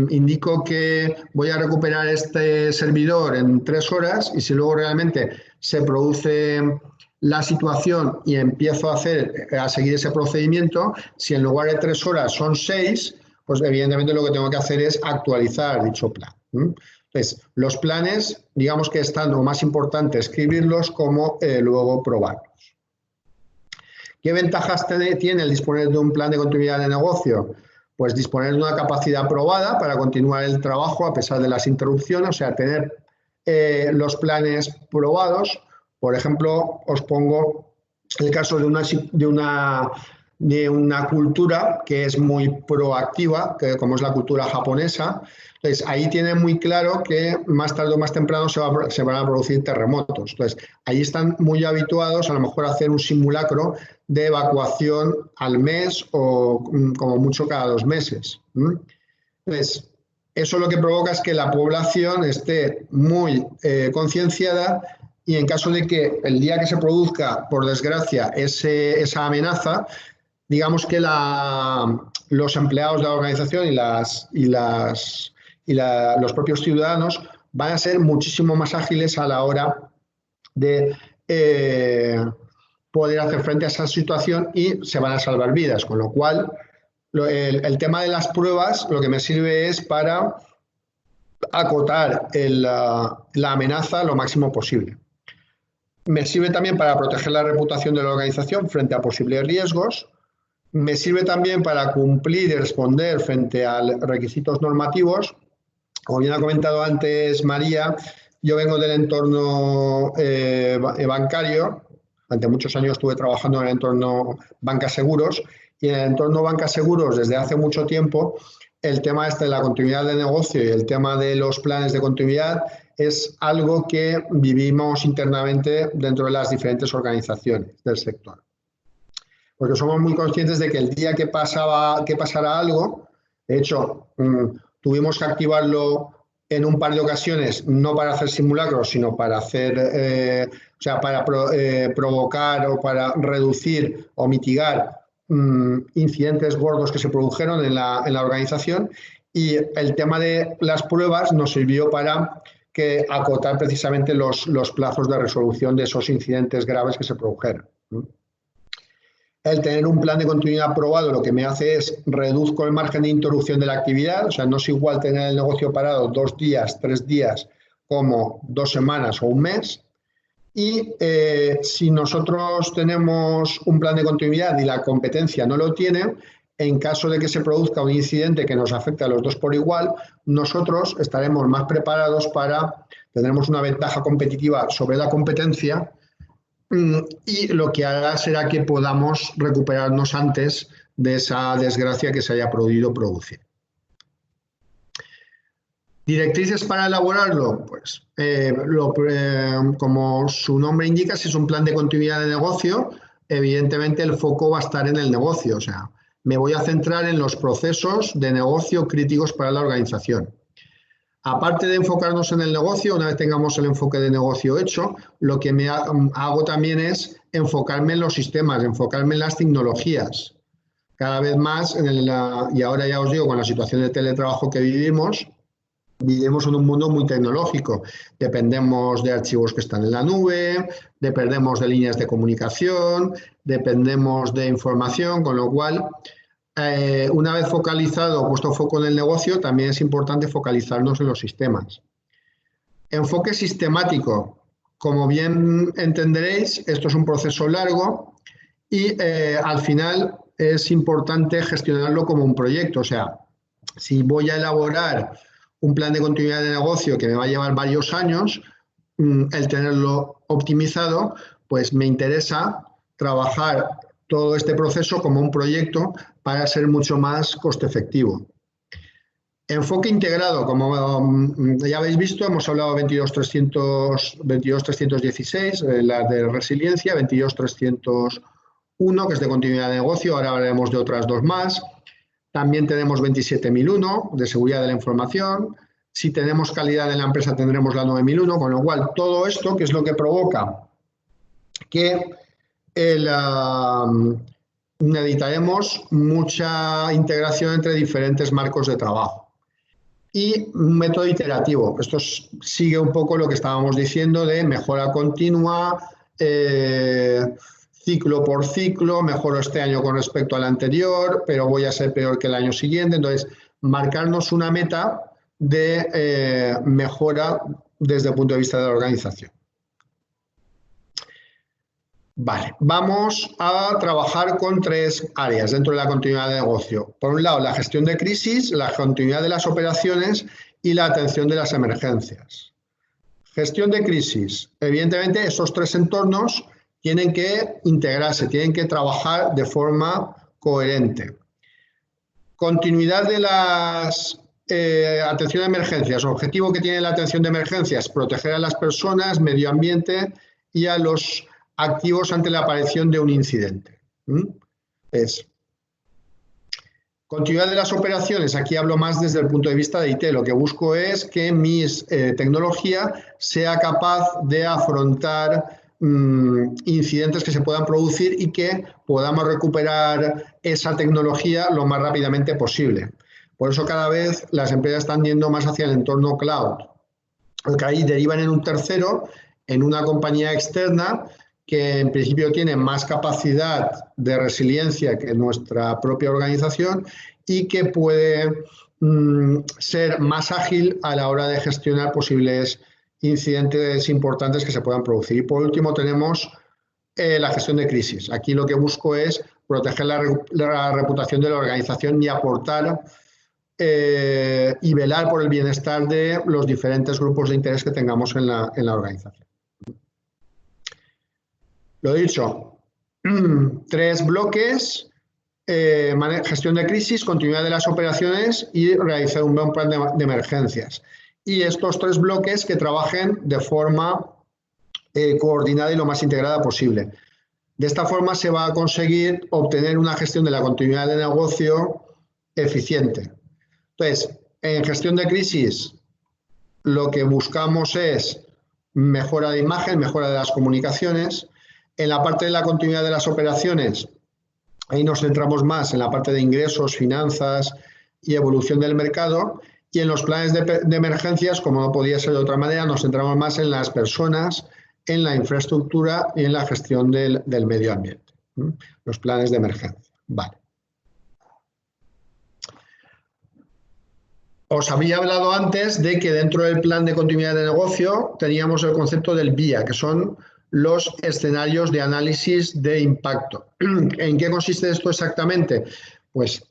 [SPEAKER 1] indico que voy a recuperar este servidor en 3 horas y si luego realmente se produce la situación y empiezo a seguir ese procedimiento, si en lugar de 3 horas son 6, pues evidentemente lo que tengo que hacer es actualizar dicho plan. Entonces, los planes, digamos que es tanto más importante escribirlos como luego probarlos. ¿Qué ventajas tiene el disponer de un plan de continuidad de negocio? Pues disponer de una capacidad probada para continuar el trabajo a pesar de las interrupciones, o sea, tener los planes probados. Por ejemplo, os pongo el caso de una cultura que es muy proactiva, como es la cultura japonesa. Entonces, ahí tiene muy claro que más tarde o más temprano se van a producir terremotos. Entonces, ahí están muy habituados a lo mejor a hacer un simulacro de evacuación al mes o como mucho cada 2 meses. Entonces, eso lo que provoca es que la población esté muy concienciada y en caso de que el día que se produzca, por desgracia, esa amenaza, digamos que los empleados de la organización y los propios ciudadanos van a ser muchísimo más ágiles a la hora de poder hacer frente a esa situación y se van a salvar vidas. Con lo cual, el tema de las pruebas lo que me sirve es para acotar la amenaza lo máximo posible. Me sirve también para proteger la reputación de la organización frente a posibles riesgos. Me sirve también para cumplir y responder frente a requisitos normativos. Como bien ha comentado antes María, yo vengo del entorno bancario. Durante muchos años estuve trabajando en el entorno banca seguros y en el entorno banca seguros desde hace mucho tiempo el tema de la continuidad de negocio y el tema de los planes de continuidad es algo que vivimos internamente dentro de las diferentes organizaciones del sector. Porque somos muy conscientes de que el día que pasara algo, de hecho, tuvimos que activarlo en un par de ocasiones, no para hacer simulacros, sino para hacer, provocar o para reducir o mitigar incidentes gordos que se produjeron en la organización, y el tema de las pruebas nos sirvió para acotar precisamente los plazos de resolución de esos incidentes graves que se produjeron. El tener un plan de continuidad aprobado lo que me hace es reduzco el margen de interrupción de la actividad, o sea, no es igual tener el negocio parado 2 días, 3 días, como 2 semanas o un mes. Y si nosotros tenemos un plan de continuidad y la competencia no lo tiene, en caso de que se produzca un incidente que nos afecte a los dos por igual, nosotros estaremos más preparados tendremos una ventaja competitiva sobre la competencia, y lo que hará será que podamos recuperarnos antes de esa desgracia que se haya podido producir. ¿Directrices para elaborarlo? Pues, como su nombre indica, si es un plan de continuidad de negocio, evidentemente el foco va a estar en el negocio. O sea, me voy a centrar en los procesos de negocio críticos para la organización. Aparte de enfocarnos en el negocio, una vez tengamos el enfoque de negocio hecho, lo que hago también es enfocarme en los sistemas, enfocarme en las tecnologías. Cada vez más, y ahora ya os digo, con la situación de teletrabajo que vivimos en un mundo muy tecnológico. Dependemos de archivos que están en la nube, dependemos de líneas de comunicación, dependemos de información, con lo cual, una vez focalizado, puesto foco en el negocio, también es importante focalizarnos en los sistemas. Enfoque sistemático. Como bien entenderéis, esto es un proceso largo y al final es importante gestionarlo como un proyecto. O sea, si voy a elaborar un plan de continuidad de negocio que me va a llevar varios años, el tenerlo optimizado, pues me interesa trabajar todo este proceso como un proyecto para ser mucho más coste efectivo. Enfoque integrado, como ya habéis visto, hemos hablado de 22.316, la de resiliencia, 22.301, que es de continuidad de negocio, ahora hablaremos de otras dos más. También tenemos 27.001 de seguridad de la información. Si tenemos calidad en la empresa tendremos la 9.001, con lo cual todo esto, que es lo que provoca que necesitaremos mucha integración entre diferentes marcos de trabajo. Y un método iterativo. Esto sigue un poco lo que estábamos diciendo de mejora continua, ciclo por ciclo, mejoro este año con respecto al anterior, pero voy a ser peor que el año siguiente. Entonces, marcarnos una meta de mejora desde el punto de vista de la organización. Vale, vamos a trabajar con 3 áreas dentro de la continuidad de negocio. Por un lado, la gestión de crisis, la continuidad de las operaciones y la atención de las emergencias. Gestión de crisis. Evidentemente, estos 3 entornos tienen que integrarse, tienen que trabajar de forma coherente. Continuidad de las atención de emergencias. El objetivo que tiene la atención de emergencias: proteger a las personas, medio ambiente y a los activos ante la aparición de un incidente. Continuidad de las operaciones. Aquí hablo más desde el punto de vista de IT. Lo que busco es que mi tecnología sea capaz de afrontar incidentes que se puedan producir y que podamos recuperar esa tecnología lo más rápidamente posible. Por eso cada vez las empresas están yendo más hacia el entorno cloud, porque ahí derivan en un tercero, en una compañía externa que en principio tiene más capacidad de resiliencia que nuestra propia organización y que puede ser más ágil a la hora de gestionar posibles incidentes importantes que se puedan producir. Y por último tenemos la gestión de crisis. Aquí lo que busco es proteger la reputación de la organización y aportar y velar por el bienestar de los diferentes grupos de interés que tengamos en la organización. Lo dicho, 3 bloques: gestión de crisis, continuidad de las operaciones y realizar un buen plan de emergencias. Y estos 3 bloques que trabajen de forma coordinada y lo más integrada posible. De esta forma se va a conseguir obtener una gestión de la continuidad de negocio eficiente. Entonces, En gestión de crisis, lo que buscamos es mejora de imagen, mejora de las comunicaciones. En la parte de la continuidad de las operaciones, ahí nos centramos más en la parte de ingresos, finanzas y evolución del mercado. Y en los planes de emergencias, como no podía ser de otra manera, nos centramos más en las personas, en la infraestructura y en la gestión del medio ambiente. Los planes de emergencia. Vale. Os había hablado antes de que dentro del plan de continuidad de negocio teníamos el concepto del VIA, que son los escenarios de análisis de impacto. ¿En qué consiste esto exactamente? Pues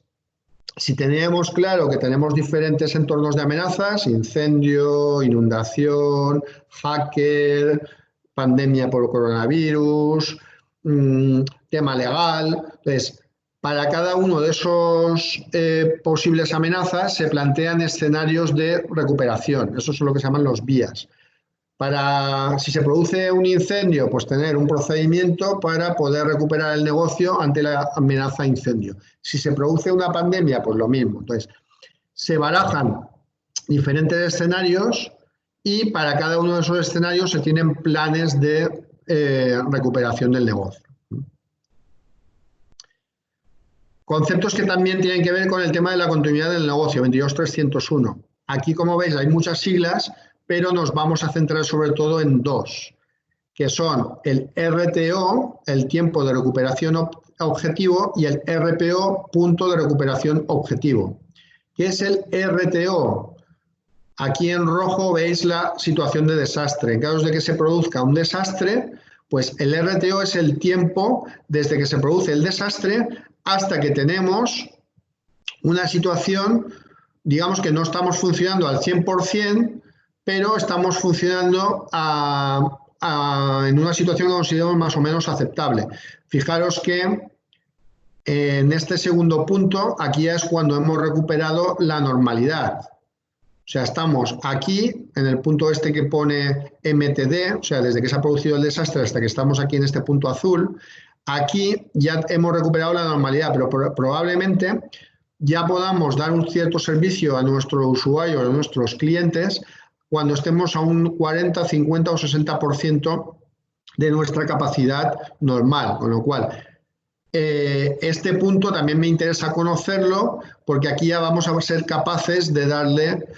[SPEAKER 1] si teníamos claro que tenemos diferentes entornos de amenazas, incendio, inundación, hacker, pandemia por coronavirus, tema legal, entonces, para cada uno de esos posibles amenazas se plantean escenarios de recuperación. Eso es lo que se llaman los vías. Si se produce un incendio, pues tener un procedimiento para poder recuperar el negocio ante la amenaza de incendio. Si se produce una pandemia, pues lo mismo. Entonces, se barajan diferentes escenarios y para cada uno de esos escenarios se tienen planes de recuperación del negocio. Conceptos que también tienen que ver con el tema de la continuidad del negocio, 22301. Aquí, como veis, hay muchas siglas, pero nos vamos a centrar sobre todo en dos, que son el RTO, el tiempo de recuperación objetivo, y el RPO, punto de recuperación objetivo. ¿Qué es el RTO? Aquí en rojo veis la situación de desastre. En caso de que se produzca un desastre, pues el RTO es el tiempo desde que se produce el desastre hasta que tenemos una situación, digamos que no estamos funcionando al 100%, pero estamos funcionando en una situación que consideramos más o menos aceptable. Fijaros que en este segundo punto, aquí es cuando hemos recuperado la normalidad. O sea, estamos aquí, en el punto este que pone MTD, o sea, desde que se ha producido el desastre hasta que estamos aquí en este punto azul, aquí ya hemos recuperado la normalidad, pero probablemente ya podamos dar un cierto servicio a nuestros usuarios, a nuestros clientes, cuando estemos a un 40, 50 o 60% de nuestra capacidad normal, con lo cual este punto también me interesa conocerlo porque aquí ya vamos a ser capaces de darle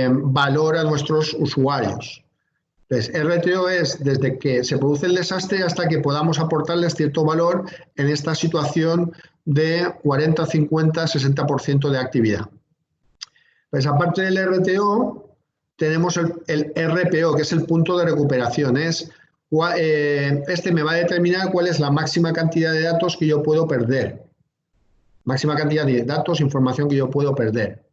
[SPEAKER 1] valor a nuestros usuarios. Entonces, RTO es desde que se produce el desastre hasta que podamos aportarles cierto valor en esta situación de 40, 50, 60% de actividad. Pues aparte del RTO, tenemos el RPO, que es el punto de recuperación. Este me va a determinar cuál es la máxima cantidad de datos que yo puedo perder. Máxima cantidad de datos, información que yo puedo perder.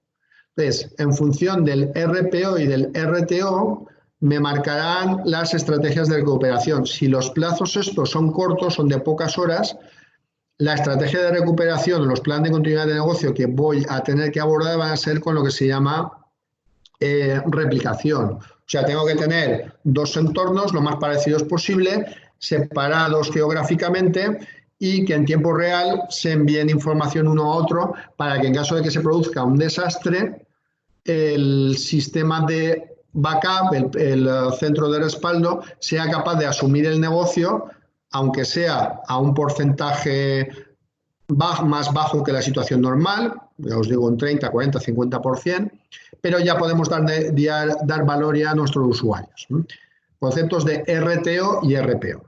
[SPEAKER 1] Entonces, en función del RPO y del RTO, me marcarán las estrategias de recuperación. Si los plazos estos son cortos, son de pocas horas, la estrategia de recuperación, los planes de continuidad de negocio que voy a tener que abordar van a ser con lo que se llama replicación. O sea, tengo que tener dos entornos lo más parecidos posible, separados geográficamente y que en tiempo real se envíen información uno a otro para que en caso de que se produzca un desastre, el sistema de backup, el centro de respaldo, sea capaz de asumir el negocio, aunque sea a un porcentaje más bajo que la situación normal, ya os digo un 30, 40, 50%, pero ya podemos dar valor ya a nuestros usuarios. Conceptos de RTO y RPO.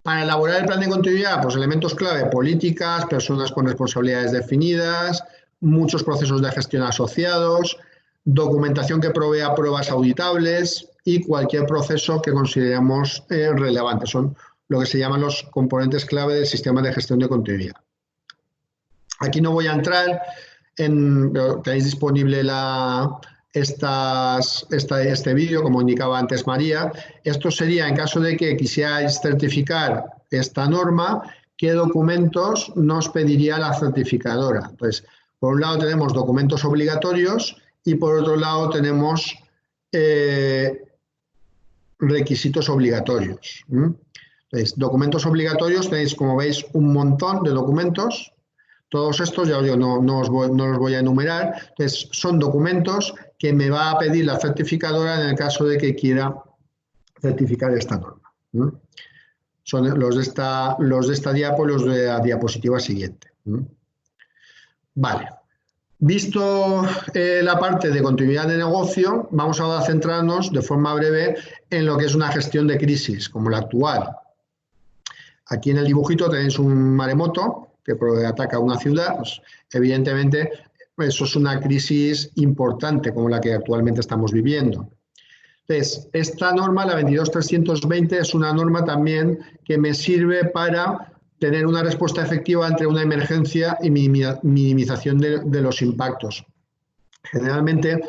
[SPEAKER 1] Para elaborar el plan de continuidad, pues elementos clave, políticas, personas con responsabilidades definidas, muchos procesos de gestión asociados, documentación que provea pruebas auditables y cualquier proceso que consideremos relevante. Son lo que se llaman los componentes clave del sistema de gestión de continuidad. Aquí no voy a entrar tenéis disponible este vídeo, como indicaba antes María. Esto sería, en caso de que quisierais certificar esta norma, ¿qué documentos nos pediría la certificadora? Entonces, por un lado tenemos documentos obligatorios y por otro lado tenemos requisitos obligatorios. Entonces, documentos obligatorios, tenéis, como veis, un montón de documentos. Todos estos, ya os digo, no los voy a enumerar. Entonces, son documentos que me va a pedir la certificadora en el caso de que quiera certificar esta norma. Son los de esta diapo y los de la diapositiva siguiente. Vale. Visto la parte de continuidad de negocio, vamos ahora a centrarnos de forma breve en lo que es una gestión de crisis, como la actual. Aquí en el dibujito tenéis un maremoto que ataca una ciudad. Pues, evidentemente, eso es una crisis importante como la que actualmente estamos viviendo. Entonces, esta norma, la 22320, es una norma también que me sirve para tener una respuesta efectiva ante una emergencia y minimización de los impactos. Generalmente,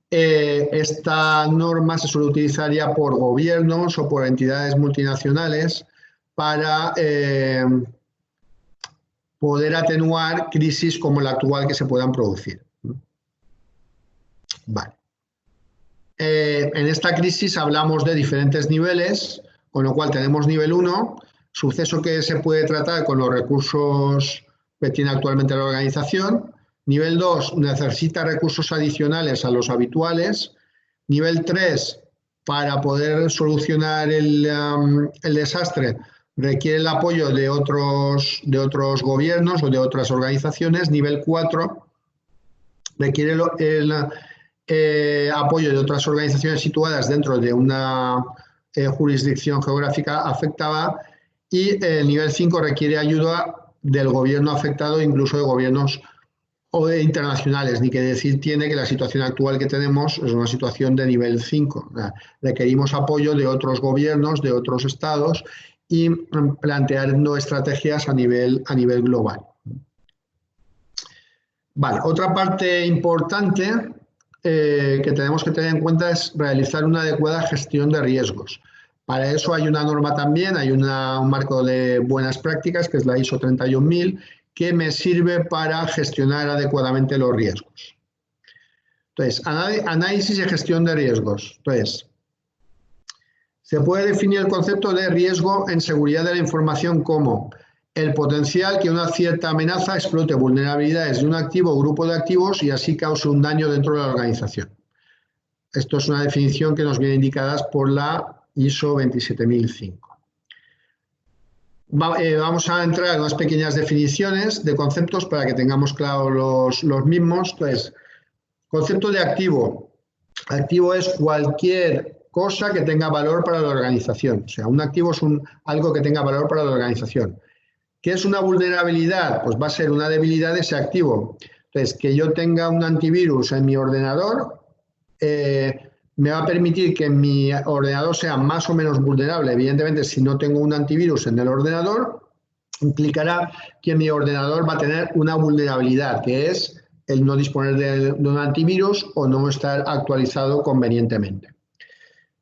[SPEAKER 1] esta norma se suele utilizar ya por gobiernos o por entidades multinacionales para poder atenuar crisis como la actual que se puedan producir. Vale. En esta crisis hablamos de diferentes niveles, con lo cual tenemos nivel 1, suceso que se puede tratar con los recursos que tiene actualmente la organización. Nivel 2, necesita recursos adicionales a los habituales. Nivel 3, para poder solucionar el desastre, requiere el apoyo de otros gobiernos o de otras organizaciones. Nivel 4, requiere el apoyo de otras organizaciones situadas dentro de una jurisdicción geográfica afectada. Y el nivel 5 requiere ayuda del gobierno afectado, incluso de gobiernos internacionales. Ni que decir tiene que la situación actual que tenemos es una situación de nivel 5. Requerimos apoyo de otros gobiernos, de otros estados y planteando estrategias a nivel global. Vale, otra parte importante que tenemos que tener en cuenta es realizar una adecuada gestión de riesgos. Para eso hay una norma también, hay un marco de buenas prácticas, que es la ISO 31000, que me sirve para gestionar adecuadamente los riesgos. Entonces, análisis y gestión de riesgos. Entonces, se puede definir el concepto de riesgo en seguridad de la información como el potencial que una cierta amenaza explote vulnerabilidades de un activo o grupo de activos y así cause un daño dentro de la organización. Esto es una definición que nos viene indicada por la ISO 27005. Vamos a entrar en unas pequeñas definiciones de conceptos para que tengamos claros los mismos. Entonces, concepto de activo. Activo es cualquier cosa que tenga valor para la organización. O sea, un activo es algo que tenga valor para la organización. ¿Qué es una vulnerabilidad? Pues va a ser una debilidad de ese activo. Entonces, que yo tenga un antivirus en mi ordenador me va a permitir que mi ordenador sea más o menos vulnerable. Evidentemente, si no tengo un antivirus en el ordenador, implicará que mi ordenador va a tener una vulnerabilidad, que es el no disponer de un antivirus o no estar actualizado convenientemente.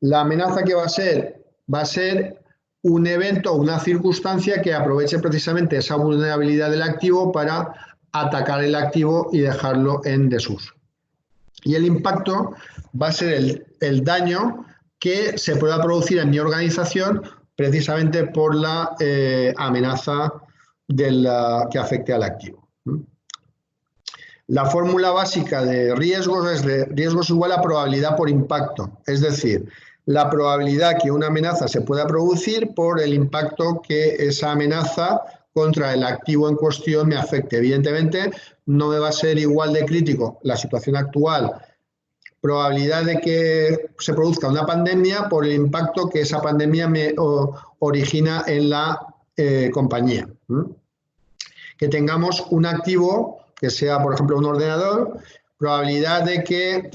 [SPEAKER 1] La amenaza que va a ser un evento o una circunstancia que aproveche precisamente esa vulnerabilidad del activo para atacar el activo y dejarlo en desuso. Y el impacto va a ser el daño que se pueda producir en mi organización precisamente por la amenaza que afecte al activo. La fórmula básica de riesgos es riesgos igual a probabilidad por impacto, es decir, la probabilidad que una amenaza se pueda producir por el impacto que esa amenaza contra el activo en cuestión me afecte. Evidentemente, no me va a ser igual de crítico la situación actual, probabilidad de que se produzca una pandemia por el impacto que esa pandemia me origina en la compañía. Que tengamos un activo que sea, por ejemplo, un ordenador, probabilidad de que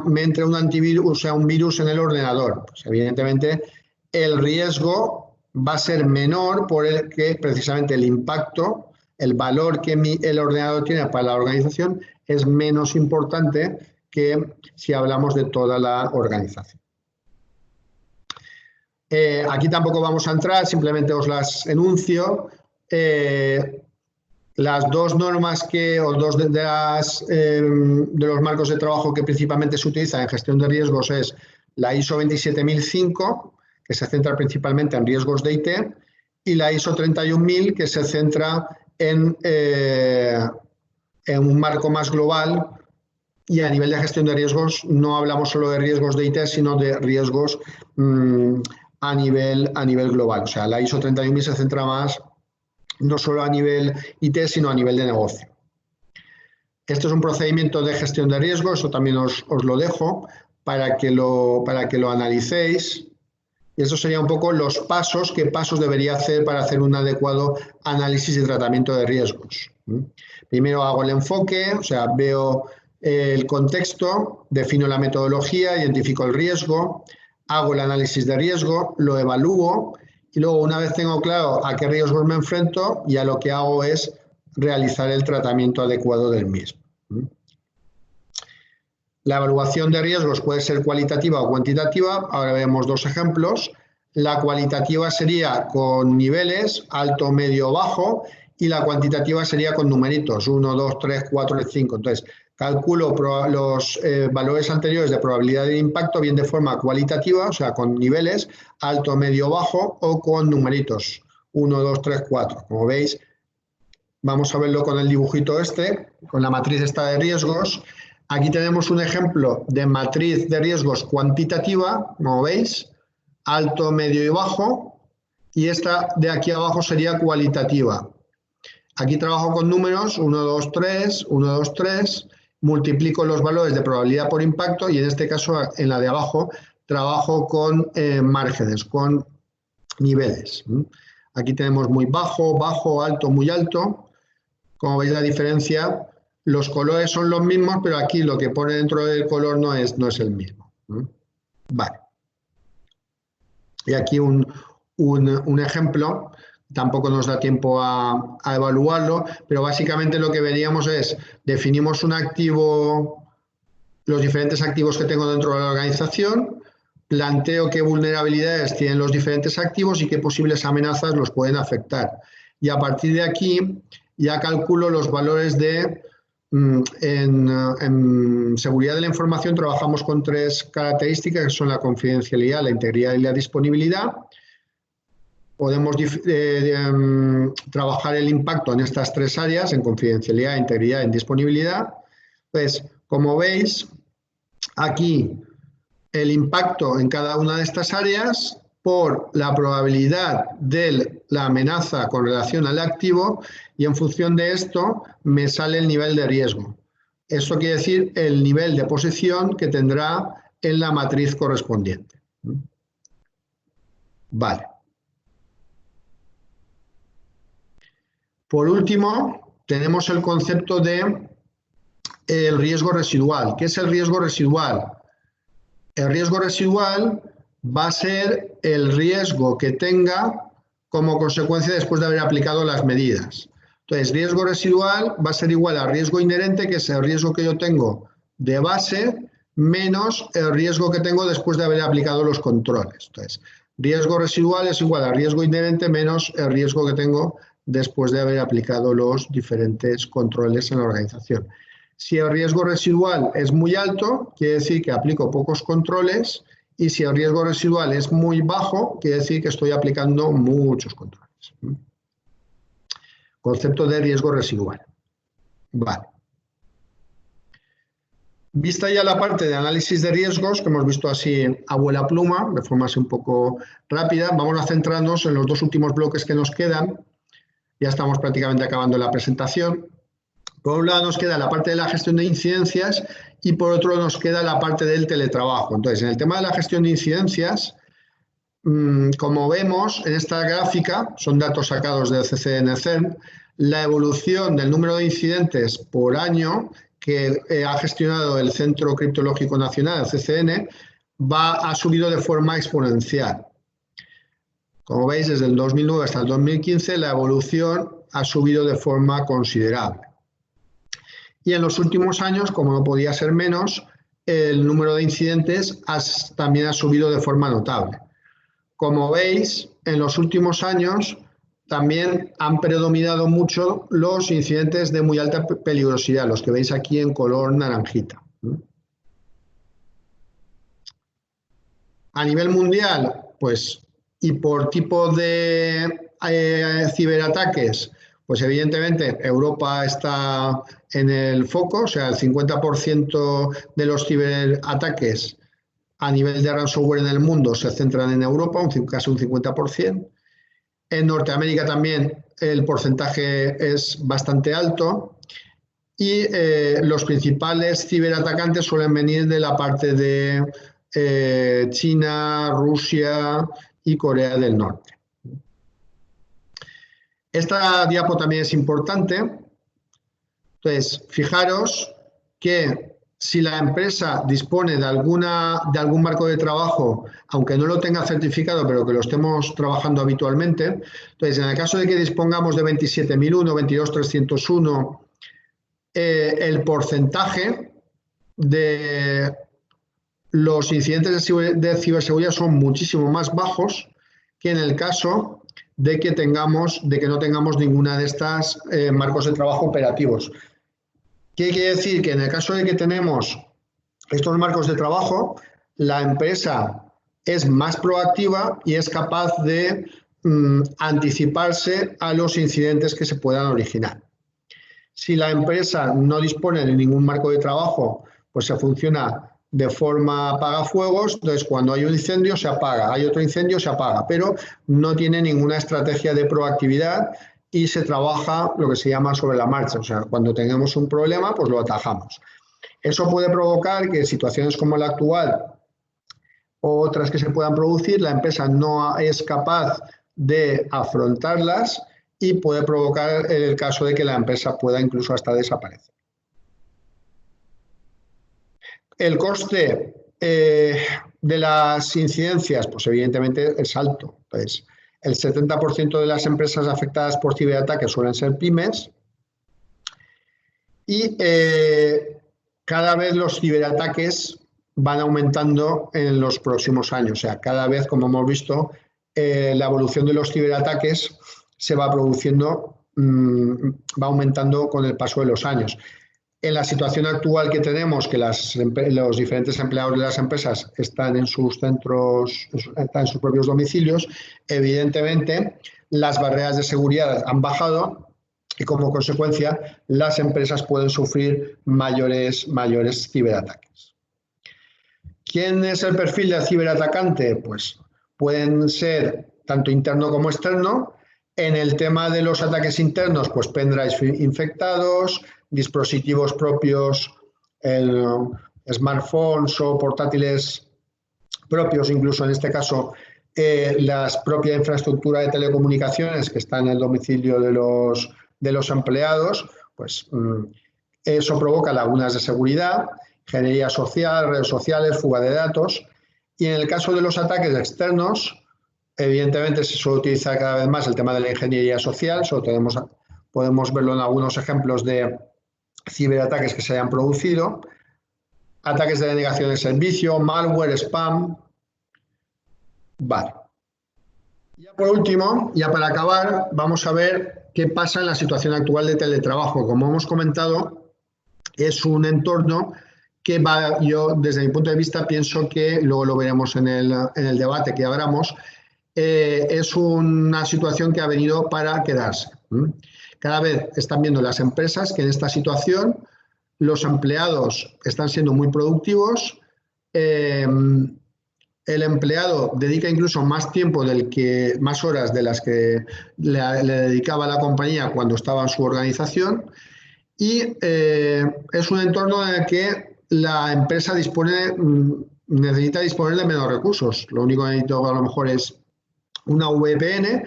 [SPEAKER 1] me entre un antivirus, o sea, un virus en el ordenador. Pues evidentemente, el riesgo va a ser menor por el que precisamente el impacto, el valor que el ordenador tiene para la organización es menos importante que si hablamos de toda la organización. Aquí tampoco vamos a entrar, simplemente os las enuncio. Las dos normas o dos de los marcos de trabajo que principalmente se utilizan en gestión de riesgos es la ISO 27005, que se centra principalmente en riesgos de IT, y la ISO 31000, que se centra en un marco más global, y a nivel de gestión de riesgos no hablamos solo de riesgos de IT, sino de riesgos a nivel global. O sea, la ISO 31000 se centra más no solo a nivel IT, sino a nivel de negocio. Esto es un procedimiento de gestión de riesgos, eso también os lo dejo para que lo analicéis. Y eso sería un poco los pasos, qué pasos debería hacer para hacer un adecuado análisis y tratamiento de riesgos. Primero hago el enfoque, o sea, veo el contexto, defino la metodología, identifico el riesgo, hago el análisis de riesgo, lo evalúo y luego, una vez tengo claro a qué riesgos me enfrento, ya lo que hago es realizar el tratamiento adecuado del mismo. La evaluación de riesgos puede ser cualitativa o cuantitativa. Ahora vemos dos ejemplos. La cualitativa sería con niveles, alto, medio, bajo, y la cuantitativa sería con numeritos, 1, 2, 3, 4 y 5. Entonces, calculo los valores anteriores de probabilidad de impacto bien de forma cualitativa, o sea, con niveles, alto, medio, bajo, o con numeritos, 1, 2, 3, 4. Como veis, vamos a verlo con el dibujito este, con la matriz esta de riesgos. Aquí tenemos un ejemplo de matriz de riesgos cuantitativa, como veis, alto, medio y bajo, y esta de aquí abajo sería cualitativa. Aquí trabajo con números, 1, 2, 3, 1, 2, 3, multiplico los valores de probabilidad por impacto y en este caso, en la de abajo, trabajo con márgenes, con niveles. Aquí tenemos muy bajo, bajo, alto, muy alto. Como veis la diferencia, los colores son los mismos, pero aquí lo que pone dentro del color no es el mismo. Vale. Y aquí un ejemplo, tampoco nos da tiempo a evaluarlo, pero básicamente lo que veríamos es, definimos un activo, los diferentes activos que tengo dentro de la organización, planteo qué vulnerabilidades tienen los diferentes activos y qué posibles amenazas los pueden afectar. Y a partir de aquí ya calculo los valores de... En seguridad de la información trabajamos con tres características que son la confidencialidad, la integridad y la disponibilidad. Podemos trabajar el impacto en estas tres áreas, en confidencialidad, integridad y disponibilidad. Pues, como veis, aquí el impacto en cada una de estas áreas por la probabilidad de la amenaza con relación al activo y en función de esto me sale el nivel de riesgo. Eso quiere decir el nivel de posición que tendrá en la matriz correspondiente. Vale. Por último, tenemos el concepto de el riesgo residual. ¿Qué es el riesgo residual? El riesgo residual va a ser el riesgo que tenga como consecuencia después de haber aplicado las medidas. Entonces, riesgo residual va a ser igual a riesgo inherente, que es el riesgo que yo tengo de base, menos el riesgo que tengo después de haber aplicado los controles. Entonces, riesgo residual es igual a riesgo inherente menos el riesgo que tengo después de haber aplicado los diferentes controles en la organización. Si el riesgo residual es muy alto, quiere decir que aplico pocos controles, y si el riesgo residual es muy bajo, quiere decir que estoy aplicando muchos controles. Concepto de riesgo residual. Vale. Vista ya la parte de análisis de riesgos, que hemos visto así a vuela pluma, de forma así un poco rápida, vamos a centrarnos en los dos últimos bloques que nos quedan. Ya estamos prácticamente acabando la presentación. Por un lado nos queda la parte de la gestión de incidencias y por otro nos queda la parte del teletrabajo. Entonces, en el tema de la gestión de incidencias, como vemos en esta gráfica, son datos sacados del CCN-CERN, la evolución del número de incidentes por año que ha gestionado el Centro Criptológico Nacional, el CCN, ha subido de forma exponencial. Como veis, desde el 2009 hasta el 2015 la evolución ha subido de forma considerable. Y en los últimos años, como no podía ser menos, el número de incidentes también ha subido de forma notable. Como veis, en los últimos años también han predominado mucho los incidentes de muy alta peligrosidad, los que veis aquí en color naranjita. A nivel mundial, pues, y por tipo de ciberataques, Pues evidentemente Europa está en el foco, o sea, el 50% de los ciberataques a nivel de ransomware en el mundo se centran en Europa, casi un 50%. En Norteamérica también el porcentaje es bastante alto y los principales ciberatacantes suelen venir de la parte de China, Rusia y Corea del Norte. Esta diapo también es importante. Entonces, fijaros que si la empresa dispone de algún marco de trabajo, aunque no lo tenga certificado, pero que lo estemos trabajando habitualmente, entonces, en el caso de que dispongamos de 27.001, 22.301, el porcentaje de los incidentes de ciberseguridad son muchísimo más bajos que en el caso de que no tengamos ninguna de estas marcos de trabajo operativos. ¿Qué quiere decir? Que en el caso de que tenemos estos marcos de trabajo, la empresa es más proactiva y es capaz de anticiparse a los incidentes que se puedan originar. Si la empresa no dispone de ningún marco de trabajo, pues se funciona de forma apagafuegos, entonces cuando hay un incendio se apaga, hay otro incendio se apaga, pero no tiene ninguna estrategia de proactividad y se trabaja lo que se llama sobre la marcha, o sea, cuando tengamos un problema, pues lo atajamos. Eso puede provocar que en situaciones como la actual o otras que se puedan producir, la empresa no es capaz de afrontarlas y puede provocar el caso de que la empresa pueda incluso hasta desaparecer. El coste de las incidencias, pues evidentemente es alto. Entonces, el 70% de las empresas afectadas por ciberataques suelen ser pymes y cada vez los ciberataques van aumentando en los próximos años. O sea, cada vez, como hemos visto, la evolución de los ciberataques se va produciendo, va aumentando con el paso de los años. En la situación actual que tenemos, que los diferentes empleados de las empresas están en sus centros, están en sus propios domicilios, evidentemente las barreras de seguridad han bajado y como consecuencia las empresas pueden sufrir mayores ciberataques. ¿Quién es el perfil del ciberatacante? Pues pueden ser tanto interno como externo. En el tema de los ataques internos, pues pendrives infectados, dispositivos propios, smartphones o portátiles propios, incluso en este caso la propia infraestructura de telecomunicaciones que está en el domicilio de los empleados, pues eso provoca lagunas de seguridad, ingeniería social, redes sociales, fuga de datos. Y en el caso de los ataques externos, evidentemente se suele utilizar cada vez más el tema de la ingeniería social, podemos verlo en algunos ejemplos de ciberataques que se hayan producido, ataques de denegación de servicio, malware, spam. Vale. Ya por último, ya para acabar, vamos a ver qué pasa en la situación actual de teletrabajo. Como hemos comentado, es un entorno que yo desde mi punto de vista pienso que, luego lo veremos en el debate que abramos, es una situación que ha venido para quedarse. Cada vez están viendo las empresas que en esta situación los empleados están siendo muy productivos, el empleado dedica incluso más tiempo más horas de las que le dedicaba la compañía cuando estaba en su organización y es un entorno en el que la empresa necesita disponer de menos recursos. Lo único que necesito a lo mejor es una VPN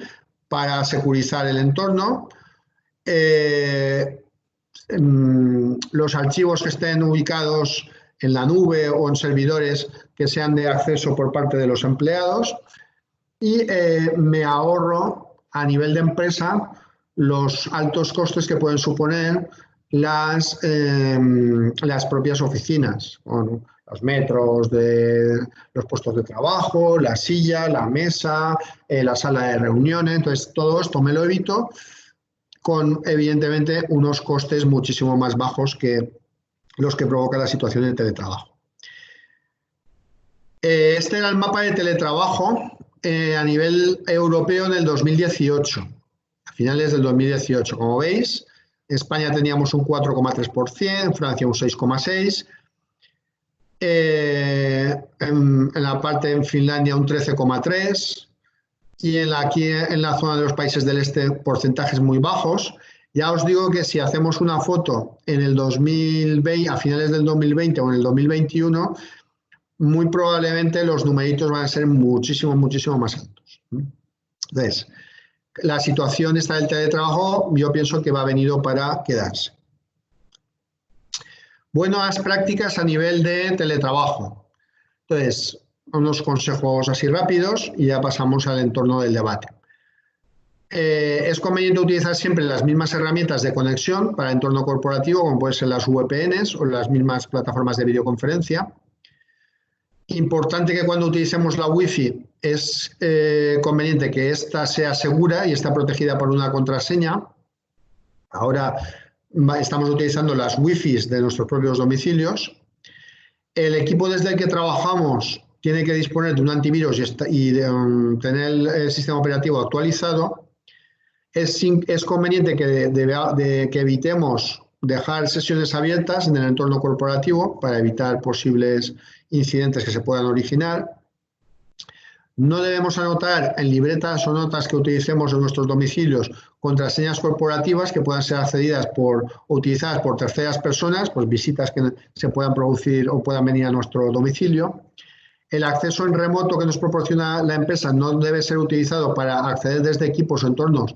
[SPEAKER 1] para securizar el entorno, los archivos que estén ubicados en la nube o en servidores que sean de acceso por parte de los empleados y me ahorro a nivel de empresa los altos costes que pueden suponer las propias oficinas, los metros de los puestos de trabajo, la silla, la mesa, la sala de reuniones. Entonces, todo esto me lo evito con, evidentemente, unos costes muchísimo más bajos que los que provoca la situación de teletrabajo. Este era el mapa de teletrabajo a nivel europeo en el 2018. finales del 2018. Como veis, en España teníamos un 4,3%, en Francia un 6,6%, en la parte en Finlandia un 13,3%, y aquí en la zona de los países del este porcentajes muy bajos. Ya os digo que si hacemos una foto en el 2020, a finales del 2020 o en el 2021, muy probablemente los numeritos van a ser muchísimo más altos. Entonces, la situación esta del teletrabajo yo pienso que va venido para quedarse. Buenas prácticas a nivel de teletrabajo. Entonces, unos consejos así rápidos y ya pasamos al entorno del debate. Es conveniente utilizar siempre las mismas herramientas de conexión para el entorno corporativo, como pueden ser las VPNs o las mismas plataformas de videoconferencia. Importante que cuando utilicemos la Wi-Fi es conveniente que ésta sea segura y está protegida por una contraseña. Ahora estamos utilizando las Wi-Fi de nuestros propios domicilios. El equipo desde el que trabajamos tiene que disponer de un antivirus y tener el sistema operativo actualizado. Es conveniente que evitemos dejar sesiones abiertas en el entorno corporativo para evitar posibles incidentes que se puedan originar. No debemos anotar en libretas o notas que utilicemos en nuestros domicilios contraseñas corporativas que puedan ser accedidas o utilizadas por terceras personas, pues visitas que se puedan producir o puedan venir a nuestro domicilio. El acceso en remoto que nos proporciona la empresa no debe ser utilizado para acceder desde equipos o entornos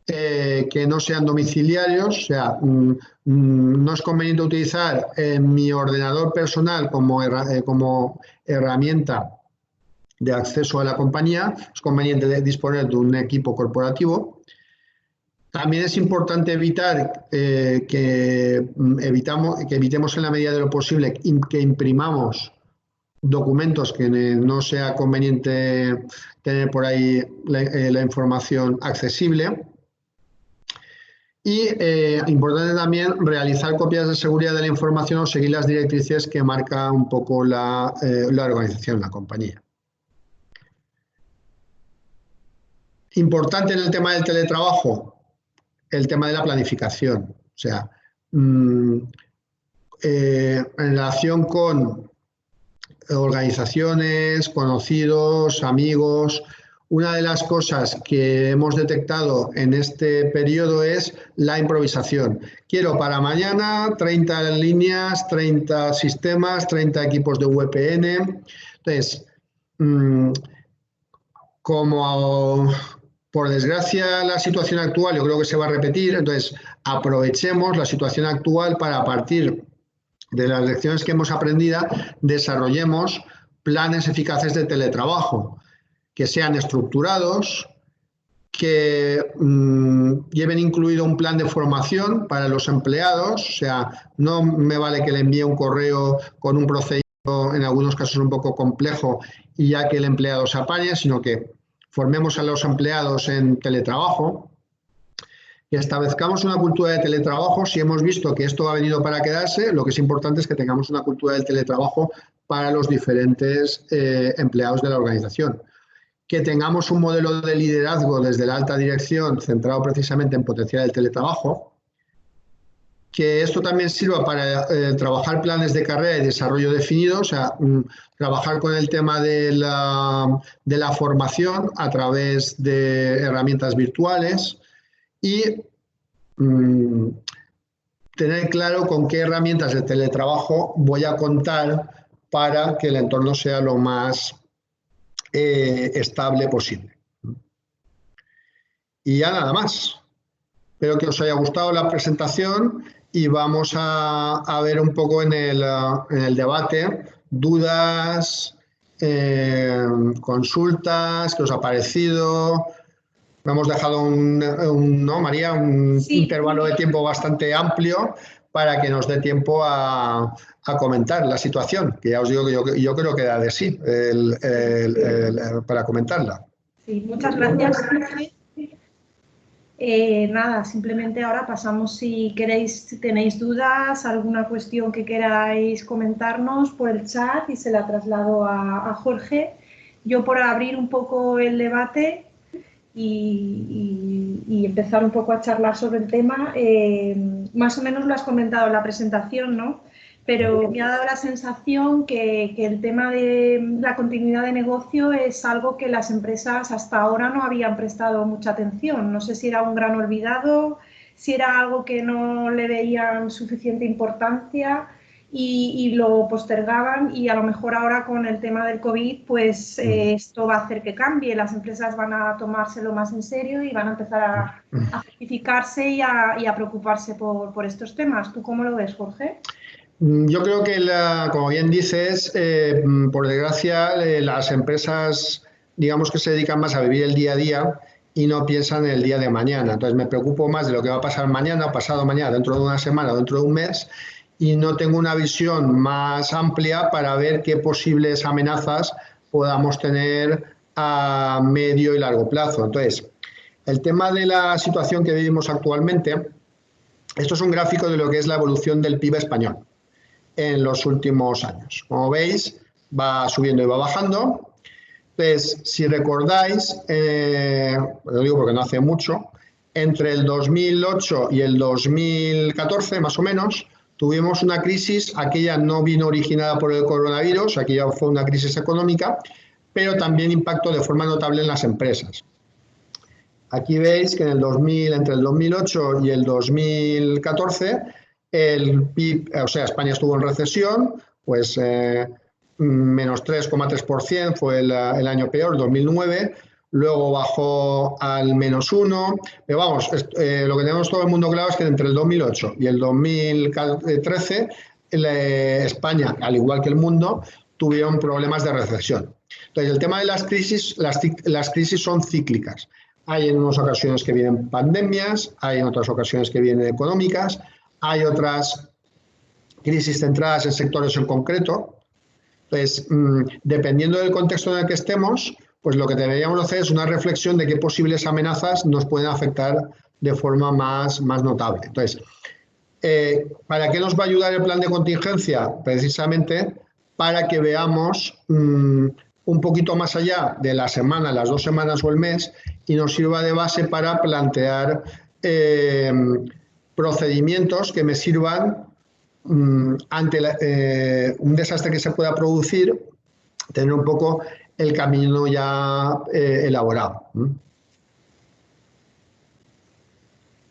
[SPEAKER 1] que no sean domiciliarios, o sea, no es conveniente utilizar mi ordenador personal como herramienta de acceso a la compañía, es conveniente disponer de un equipo corporativo. También es importante evitar que evitemos en la medida de lo posible que imprimamos documentos que no sea conveniente tener por ahí la información accesible. Y importante también realizar copias de seguridad de la información o seguir las directrices que marca un poco la organización, la compañía. Importante en el tema del teletrabajo, el tema de la planificación. O sea, en relación con organizaciones, conocidos, amigos, una de las cosas que hemos detectado en este periodo es la improvisación. Quiero para mañana 30 líneas, 30 sistemas, 30 equipos de VPN. Entonces, como por desgracia la situación actual yo creo que se va a repetir, entonces aprovechemos la situación actual para, a partir de las lecciones que hemos aprendido, desarrollemos planes eficaces de teletrabajo que sean estructurados, que lleven incluido un plan de formación para los empleados. O sea, no me vale que le envíe un correo con un procedimiento, en algunos casos un poco complejo, y ya que el empleado se apañe, sino que formemos a los empleados en teletrabajo, que establezcamos una cultura de teletrabajo. Si hemos visto que esto ha venido para quedarse, lo que es importante es que tengamos una cultura del teletrabajo para los diferentes empleados de la organización. Que tengamos un modelo de liderazgo desde la alta dirección centrado precisamente en potenciar el teletrabajo, que esto también sirva para trabajar planes de carrera y desarrollo definidos, o sea, trabajar con el tema de la formación a través de herramientas virtuales y tener claro con qué herramientas de teletrabajo voy a contar para que el entorno sea lo más estable posible. Y ya nada más. Espero que os haya gustado la presentación y vamos a ver un poco en el debate dudas, consultas, qué os ha parecido. Hemos dejado ¿no, María? Un intervalo de tiempo bastante amplio para que nos dé tiempo a comentar la situación, que ya os digo que yo creo que da de sí para comentarla.
[SPEAKER 2] Sí, muchas gracias. Nada, simplemente ahora pasamos, si tenéis dudas, alguna cuestión que queráis comentarnos por el chat y se la traslado a Jorge. Yo, por abrir un poco el debate, y empezar un poco a charlar sobre el tema. Más o menos lo has comentado en la presentación, ¿no? Pero me ha dado la sensación que el tema de la continuidad de negocio es algo que las empresas hasta ahora no habían prestado mucha atención. No sé si era un gran olvidado, si era algo que no le veían suficiente importancia y lo postergaban, y a lo mejor ahora con el tema del COVID, pues esto va a hacer que cambie. Las empresas van a tomárselo más en serio y van a empezar a certificarse y a preocuparse por estos temas. ¿Tú cómo lo ves, Jorge?
[SPEAKER 1] Yo creo que, como bien dices, por desgracia, las empresas, digamos que se dedican más a vivir el día a día y no piensan en el día de mañana. Entonces me preocupo más de lo que va a pasar mañana, pasado mañana, dentro de una semana, dentro de un mes, y no tengo una visión más amplia para ver qué posibles amenazas podamos tener a medio y largo plazo. Entonces, el tema de la situación que vivimos actualmente, esto es un gráfico de lo que es la evolución del PIB español en los últimos años. Como veis, va subiendo y va bajando. Entonces, si recordáis, lo digo porque no hace mucho, entre el 2008 y el 2014, más o menos, tuvimos una crisis. Aquella no vino originada por el coronavirus, aquella fue una crisis económica, pero también impactó de forma notable en las empresas. Aquí veis que entre el 2008 y el 2014, el PIB, o sea, España estuvo en recesión, pues menos 3,3% fue el año peor, 2009, luego bajó al menos 1%, pero vamos, lo que tenemos todo el mundo claro es que entre el 2008 y el 2013, España, al igual que el mundo, tuvieron problemas de recesión. Entonces, el tema de las crisis son cíclicas. Hay en unas ocasiones que vienen pandemias, hay en otras ocasiones que vienen económicas, hay otras crisis centradas en sectores en concreto. Entonces, dependiendo del contexto en el que estemos, pues lo que deberíamos hacer es una reflexión de qué posibles amenazas nos pueden afectar de forma más notable. Entonces, ¿para qué nos va a ayudar el plan de contingencia? Precisamente para que veamos un poquito más allá de la semana, las 2 semanas o el mes, y nos sirva de base para plantear procedimientos que me sirvan ante un desastre que se pueda producir, tener un poco el camino ya elaborado.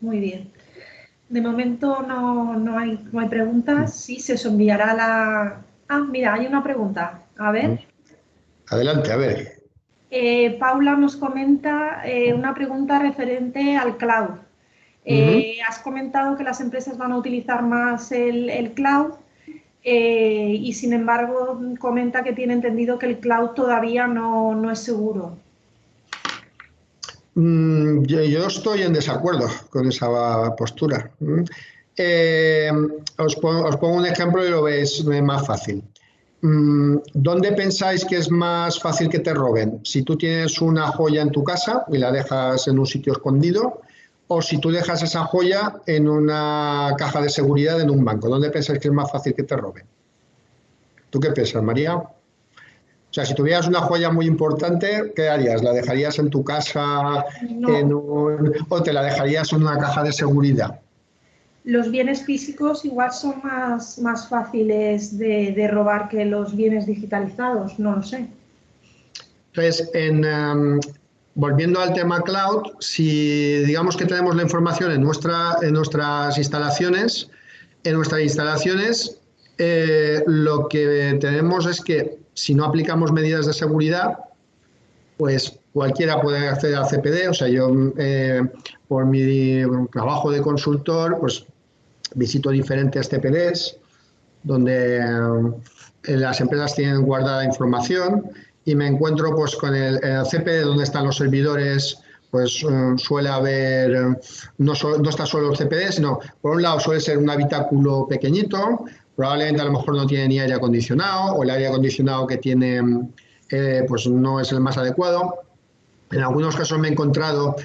[SPEAKER 2] Muy bien. De momento no hay preguntas. Sí, se os enviará la... Ah, mira, hay una pregunta. A ver.
[SPEAKER 1] Adelante, a ver.
[SPEAKER 2] Paula nos comenta una pregunta referente al cloud. Has comentado que las empresas van a utilizar más el cloud y, sin embargo, comenta que tiene entendido que el cloud todavía no es seguro.
[SPEAKER 1] Yo estoy en desacuerdo con esa postura. Os pongo un ejemplo y lo veis más fácil. ¿Dónde pensáis que es más fácil que te roben? Si tú tienes una joya en tu casa y la dejas en un sitio escondido, o si tú dejas esa joya en una caja de seguridad en un banco. ¿Dónde pensáis que es más fácil que te roben? ¿Tú qué piensas, María? O sea, si tuvieras una joya muy importante, ¿qué harías? ¿La dejarías en tu casa o te la dejarías en una caja de seguridad?
[SPEAKER 2] Los bienes físicos igual son más fáciles de robar que los bienes digitalizados, no lo sé.
[SPEAKER 1] Entonces, volviendo al tema cloud, si digamos que tenemos la información en nuestras instalaciones, lo que tenemos es que si no aplicamos medidas de seguridad, pues cualquiera puede acceder al CPD. O sea, yo por mi trabajo de consultor, pues visito diferentes CPDs donde las empresas tienen guardada información y me encuentro pues con el CPD donde están los servidores. Pues suele haber, no está solo el CPD, sino por un lado suele ser un habitáculo pequeñito, probablemente a lo mejor no tiene ni aire acondicionado, o el aire acondicionado que tiene pues no es el más adecuado. En algunos casos me he encontrado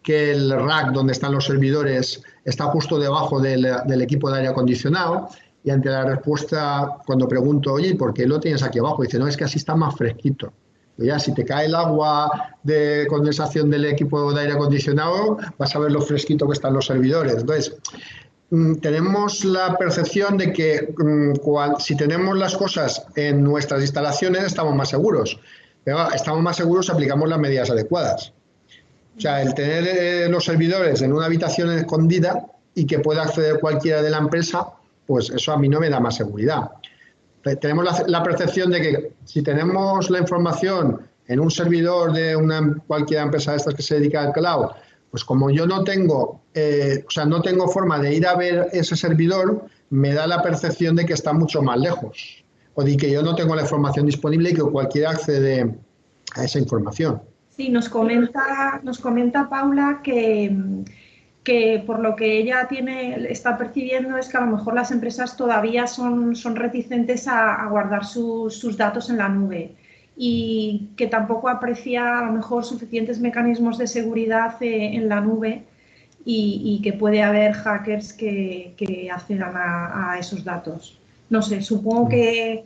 [SPEAKER 1] que el rack donde están los servidores está justo debajo del equipo de aire acondicionado, y ante la respuesta, cuando pregunto, oye, ¿por qué lo tienes aquí abajo? Dice, no, es que así está más fresquito. Ya, si te cae el agua de condensación del equipo de aire acondicionado, vas a ver lo fresquito que están los servidores. Entonces, tenemos la percepción de que si tenemos las cosas en nuestras instalaciones estamos más seguros. Pero estamos más seguros si aplicamos las medidas adecuadas. O sea, el tener los servidores en una habitación escondida y que pueda acceder cualquiera de la empresa, pues eso a mí no me da más seguridad. Tenemos la percepción de que si tenemos la información en un servidor de cualquier empresa de estas que se dedica al cloud, pues como yo no tengo, no tengo forma de ir a ver ese servidor, me da la percepción de que está mucho más lejos o de que yo no tengo la información disponible y que cualquiera accede a esa información.
[SPEAKER 2] Sí, nos comenta Paula que por lo que ella está percibiendo es que a lo mejor las empresas todavía son reticentes a guardar sus datos en la nube y que tampoco aprecia a lo mejor suficientes mecanismos de seguridad en la nube y que puede haber hackers que accedan a esos datos. No sé, supongo que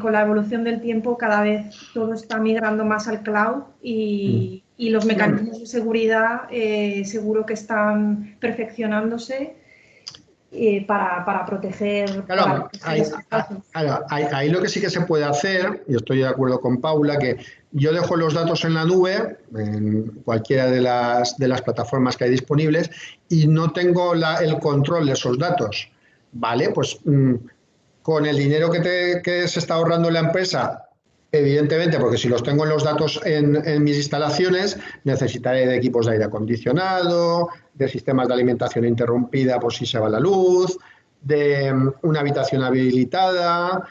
[SPEAKER 2] con la evolución del tiempo cada vez todo está migrando más al cloud y los mecanismos de seguridad seguro que están perfeccionándose para proteger.
[SPEAKER 1] Claro, ahí lo que sí que se puede hacer, y estoy de acuerdo con Paula, que yo dejo los datos en la nube, en cualquiera de las plataformas que hay disponibles, y no tengo el control de esos datos. Vale, pues con el dinero que se está ahorrando la empresa, evidentemente, porque si los tengo en los datos en mis instalaciones, necesitaré de equipos de aire acondicionado, de sistemas de alimentación interrumpida por si se va la luz, de una habitación habilitada,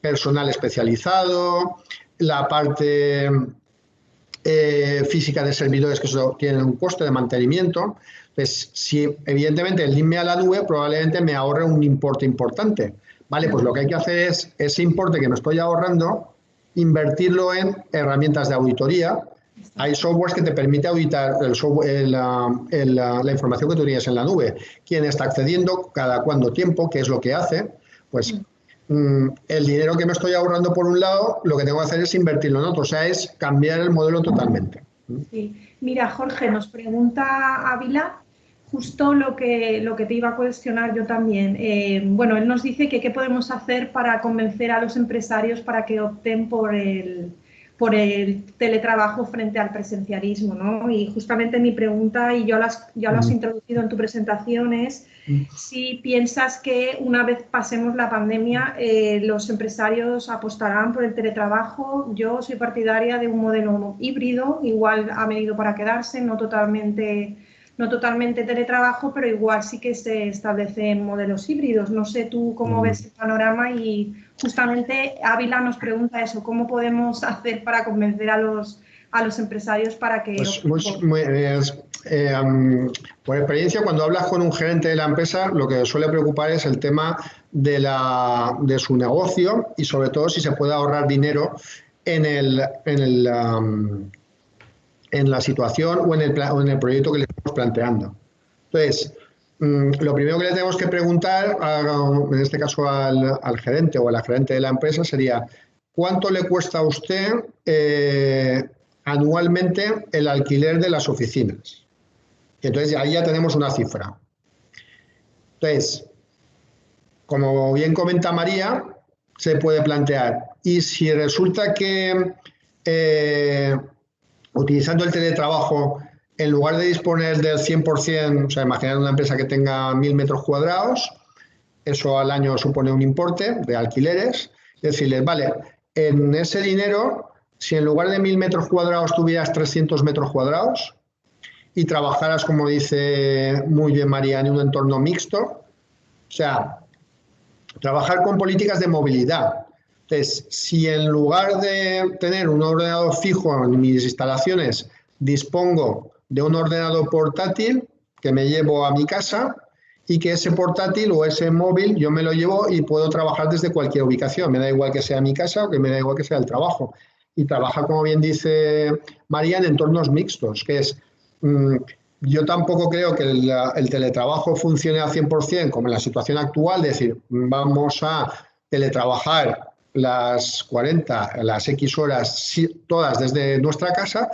[SPEAKER 1] personal especializado, la parte física de servidores, que eso tiene un coste de mantenimiento. Pues si evidentemente el irme a la nube probablemente me ahorre un importe importante. Vale, pues lo que hay que hacer es ese importe que me estoy ahorrando, invertirlo en herramientas de auditoría. Hay softwares que te permiten auditar la información que tú tienes en la nube. Quién está accediendo, cada cuánto tiempo, qué es lo que hace. Pues el dinero que me estoy ahorrando por un lado, lo que tengo que hacer es invertirlo en otro. O sea, es cambiar el modelo totalmente.
[SPEAKER 2] Sí. Mira, Jorge, nos pregunta Ávila justo lo que te iba a cuestionar yo también. Bueno, él nos dice que qué podemos hacer para convencer a los empresarios para que opten por el teletrabajo frente al presencialismo, ¿no? Y justamente mi pregunta, y ya lo has introducido en tu presentación, es si piensas que una vez pasemos la pandemia los empresarios apostarán por el teletrabajo. Yo soy partidaria de un modelo híbrido, igual ha venido para quedarse, no totalmente teletrabajo, pero igual sí que se establecen modelos híbridos. No sé tú cómo ves el panorama y justamente Ávila nos pregunta eso, ¿cómo podemos hacer para convencer a los empresarios para que...
[SPEAKER 1] Por experiencia, cuando hablas con un gerente de la empresa, lo que suele preocupar es el tema de su negocio y sobre todo si se puede ahorrar dinero en la situación o en el proyecto que le estamos planteando. Entonces, lo primero que le tenemos que preguntar, en este caso al gerente o a la gerente de la empresa, sería ¿cuánto le cuesta a usted anualmente el alquiler de las oficinas? Y entonces ahí ya tenemos una cifra. Entonces, como bien comenta María, se puede plantear, y si resulta que utilizando el teletrabajo, en lugar de disponer del 100%, o sea, imaginar una empresa que tenga 1000 metros cuadrados, eso al año supone un importe de alquileres, decirles, vale, en ese dinero, si en lugar de 1000 metros cuadrados tuvieras 300 metros cuadrados y trabajaras, como dice muy bien María, en un entorno mixto, o sea, trabajar con políticas de movilidad. Entonces, si en lugar de tener un ordenador fijo en mis instalaciones, dispongo de un ordenador portátil que me llevo a mi casa y que ese portátil o ese móvil yo me lo llevo y puedo trabajar desde cualquier ubicación. Me da igual que sea mi casa o que me da igual que sea el trabajo. Y trabaja, como bien dice María, en entornos mixtos, que es... yo tampoco creo que el teletrabajo funcione al 100% como en la situación actual, es decir, vamos a teletrabajar las 40, las X horas, todas desde nuestra casa,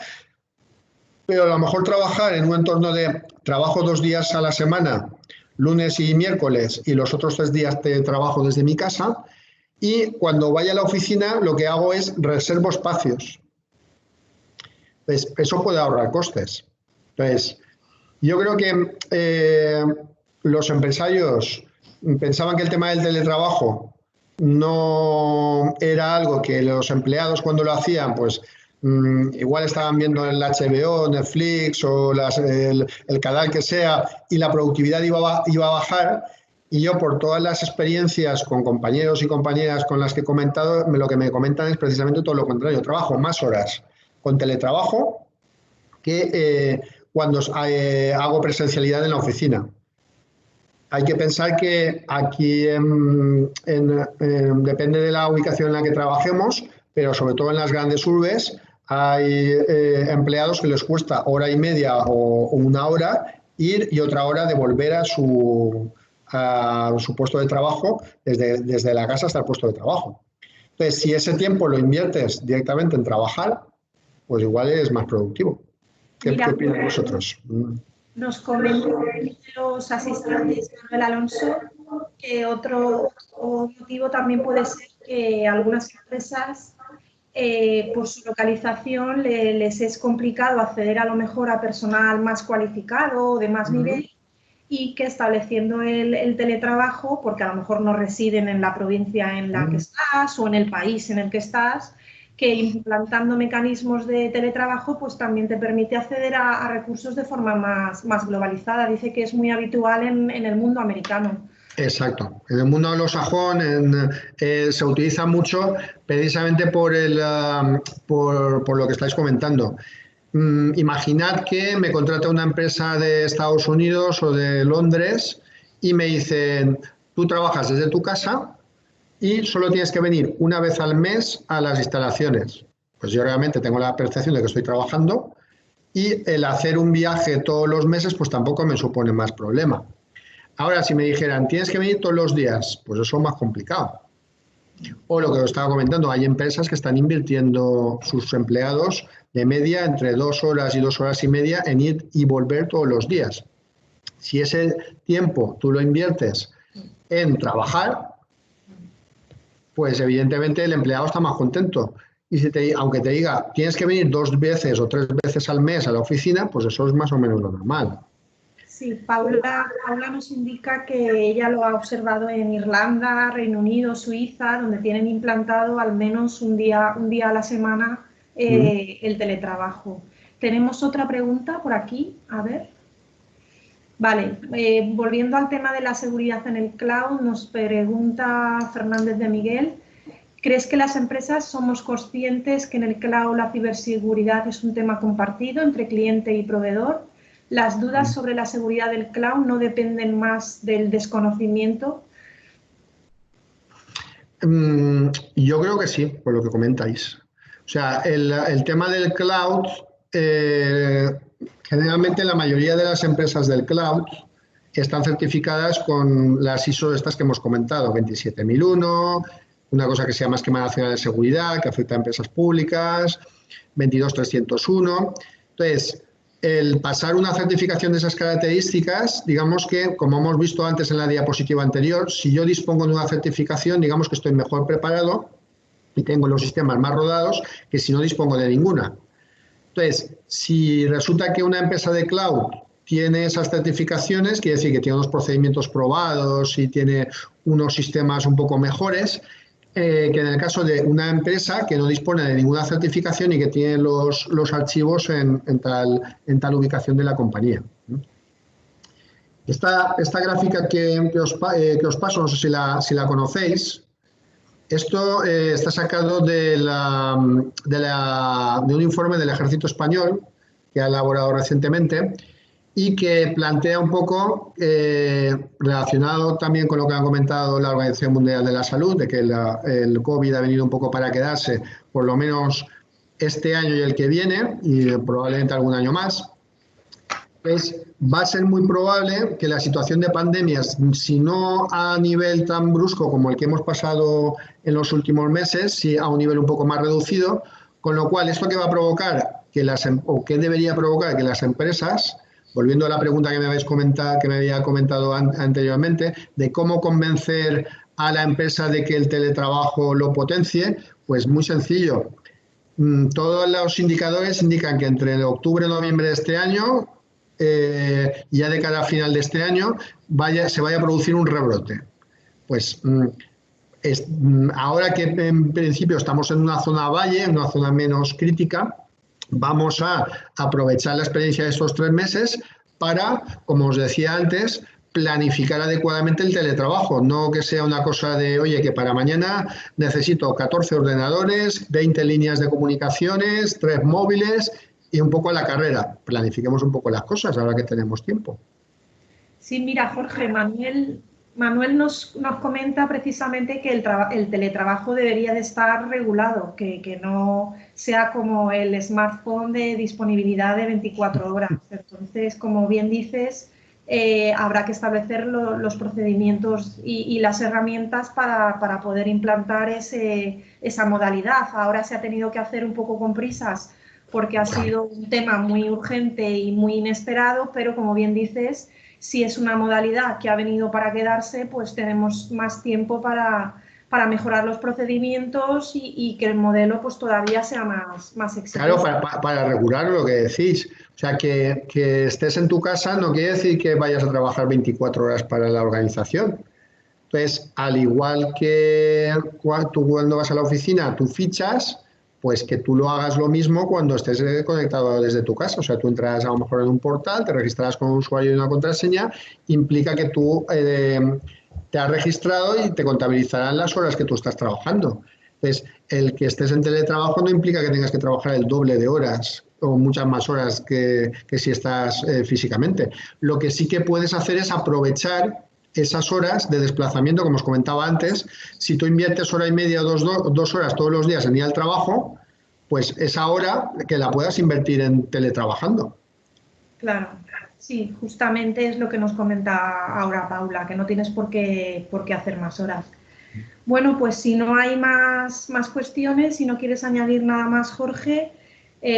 [SPEAKER 1] pero a lo mejor trabajar en un entorno de trabajo 2 días a la semana, lunes y miércoles, y los otros 3 días de trabajo desde mi casa, y cuando vaya a la oficina lo que hago es reservo espacios. Pues eso puede ahorrar costes. Entonces, yo creo que los empresarios pensaban que el tema del teletrabajo no era algo que los empleados cuando lo hacían, pues igual estaban viendo el HBO, Netflix o el canal que sea, y la productividad iba a bajar. Y yo, por todas las experiencias con compañeros y compañeras con las que he comentado, lo que me comentan es precisamente todo lo contrario. Trabajo más horas con teletrabajo que cuando hago presencialidad en la oficina. Hay que pensar que aquí depende de la ubicación en la que trabajemos, pero sobre todo en las grandes urbes hay empleados que les cuesta hora y media o 1 hora ir y otra hora de volver a su puesto de trabajo desde la casa hasta el puesto de trabajo. Entonces, si ese tiempo lo inviertes directamente en trabajar, pues igual es más productivo. ¿Qué opinan vosotros?
[SPEAKER 2] Nos comenta los asistentes Manuel Alonso que otro motivo también puede ser que algunas empresas, por su localización, les es complicado acceder a lo mejor a personal más cualificado o de más nivel, y que estableciendo el teletrabajo, porque a lo mejor no residen en la provincia en la que estás o en el país en el que estás, que implantando mecanismos de teletrabajo pues también te permite acceder a recursos de forma más globalizada. Dice que es muy habitual en el mundo americano.
[SPEAKER 1] Exacto. En el mundo anglosajón se utiliza mucho precisamente por lo que estáis comentando. Imaginad que me contrata una empresa de Estados Unidos o de Londres y me dicen, tú trabajas desde tu casa y solo tienes que venir una vez al mes a las instalaciones. Pues yo realmente tengo la percepción de que estoy trabajando y el hacer un viaje todos los meses pues tampoco me supone más problema. Ahora, si me dijeran, tienes que venir todos los días, pues eso es más complicado. O lo que os estaba comentando, hay empresas que están invirtiendo sus empleados de media entre 2 horas y 2 horas y media en ir y volver todos los días. Si ese tiempo tú lo inviertes en trabajar, pues evidentemente el empleado está más contento. Y aunque te diga, tienes que venir 2 veces o 3 veces al mes a la oficina, pues eso es más o menos lo normal.
[SPEAKER 2] Sí, Paula nos indica que ella lo ha observado en Irlanda, Reino Unido, Suiza, donde tienen implantado al menos un día a la semana el teletrabajo. Tenemos otra pregunta por aquí, a ver. Vale, volviendo al tema de la seguridad en el cloud, nos pregunta Fernández de Miguel, ¿crees que las empresas somos conscientes que en el cloud la ciberseguridad es un tema compartido entre cliente y proveedor? ¿Las dudas sobre la seguridad del cloud no dependen más del desconocimiento?
[SPEAKER 1] Yo creo que sí, por lo que comentáis. O sea, el tema del cloud, generalmente la mayoría de las empresas del cloud están certificadas con las ISO estas que hemos comentado, 27001, una cosa que se llama Esquema Nacional de Seguridad, que afecta a empresas públicas, 22301. Entonces, el pasar una certificación de esas características, digamos que, como hemos visto antes en la diapositiva anterior, si yo dispongo de una certificación, digamos que estoy mejor preparado y tengo los sistemas más rodados que si no dispongo de ninguna. Entonces, si resulta que una empresa de cloud tiene esas certificaciones, quiere decir que tiene unos procedimientos probados y tiene unos sistemas un poco mejores, que en el caso de una empresa que no dispone de ninguna certificación y que tiene los archivos en tal ubicación de la compañía. Esta gráfica que os paso, no sé si la conocéis. Esto está sacado de un informe del Ejército Español que ha elaborado recientemente y que plantea un poco, relacionado también con lo que ha comentado la Organización Mundial de la Salud, de que el COVID ha venido un poco para quedarse, por lo menos este año y el que viene, y probablemente algún año más, es va a ser muy probable que la situación de pandemias, si no a nivel tan brusco como el que hemos pasado en los últimos meses, sí a un nivel un poco más reducido, con lo cual esto que va a provocar o que debería provocar que las empresas, volviendo a la pregunta que me había comentado anteriormente, de cómo convencer a la empresa de que el teletrabajo lo potencie, pues muy sencillo. Todos los indicadores indican que entre octubre y noviembre de este año, ya de cara a final de este año, se vaya a producir un rebrote. Pues ahora que en principio estamos en una zona valle, en una zona menos crítica, vamos a aprovechar la experiencia de estos 3 meses para, como os decía antes, planificar adecuadamente el teletrabajo, no que sea una cosa de, oye, que para mañana necesito 14 ordenadores, 20 líneas de comunicaciones, 3 móviles y un poco a la carrera. Planifiquemos un poco las cosas ahora que tenemos tiempo.
[SPEAKER 2] Sí, mira, Jorge, Manuel nos comenta precisamente que el teletrabajo debería de estar regulado, que no sea como el smartphone de disponibilidad de 24 horas. Entonces, como bien dices, habrá que establecer los procedimientos y las herramientas para poder implantar esa modalidad. Ahora se ha tenido que hacer un poco con prisas porque ha sido un tema muy urgente y muy inesperado, pero como bien dices, si es una modalidad que ha venido para quedarse, pues tenemos más tiempo para mejorar los procedimientos y que el modelo pues todavía sea más exitoso.
[SPEAKER 1] Claro, para regular lo que decís. O sea, que estés en tu casa no quiere decir que vayas a trabajar 24 horas para la organización. Entonces, al igual que tú cuando vas a la oficina, tú fichas, pues que tú lo hagas lo mismo cuando estés conectado desde tu casa. O sea, tú entras a lo mejor en un portal, te registras con un usuario y una contraseña, implica que tú te has registrado y te contabilizarán las horas que tú estás trabajando. Entonces, el que estés en teletrabajo no implica que tengas que trabajar el doble de horas o muchas más horas que si estás físicamente. Lo que sí que puedes hacer es aprovechar esas horas de desplazamiento, como os comentaba antes. Si tú inviertes hora y media o 2 horas todos los días en ir al trabajo, pues esa hora que la puedas invertir en teletrabajando.
[SPEAKER 2] Claro, sí, justamente es lo que nos comenta ahora Paula, que no tienes por qué hacer más horas. Bueno, pues si no hay más cuestiones, si no quieres añadir nada más, Jorge,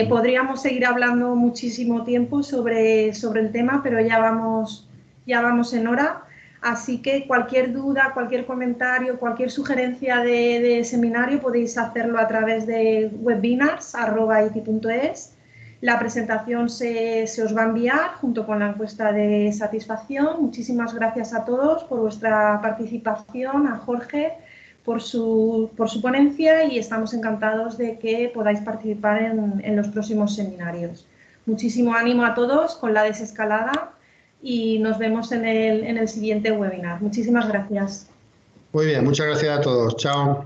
[SPEAKER 2] podríamos seguir hablando muchísimo tiempo sobre el tema, pero ya vamos en hora. Así que cualquier duda, cualquier comentario, cualquier sugerencia de seminario podéis hacerlo a través de webinars@iti.es. La presentación se os va a enviar junto con la encuesta de satisfacción. Muchísimas gracias a todos por vuestra participación, a Jorge por su ponencia, y estamos encantados de que podáis participar en los próximos seminarios. Muchísimo ánimo a todos con la desescalada y nos vemos en el siguiente webinar. Muchísimas gracias.
[SPEAKER 1] Muy bien, muchas gracias a todos. Chao.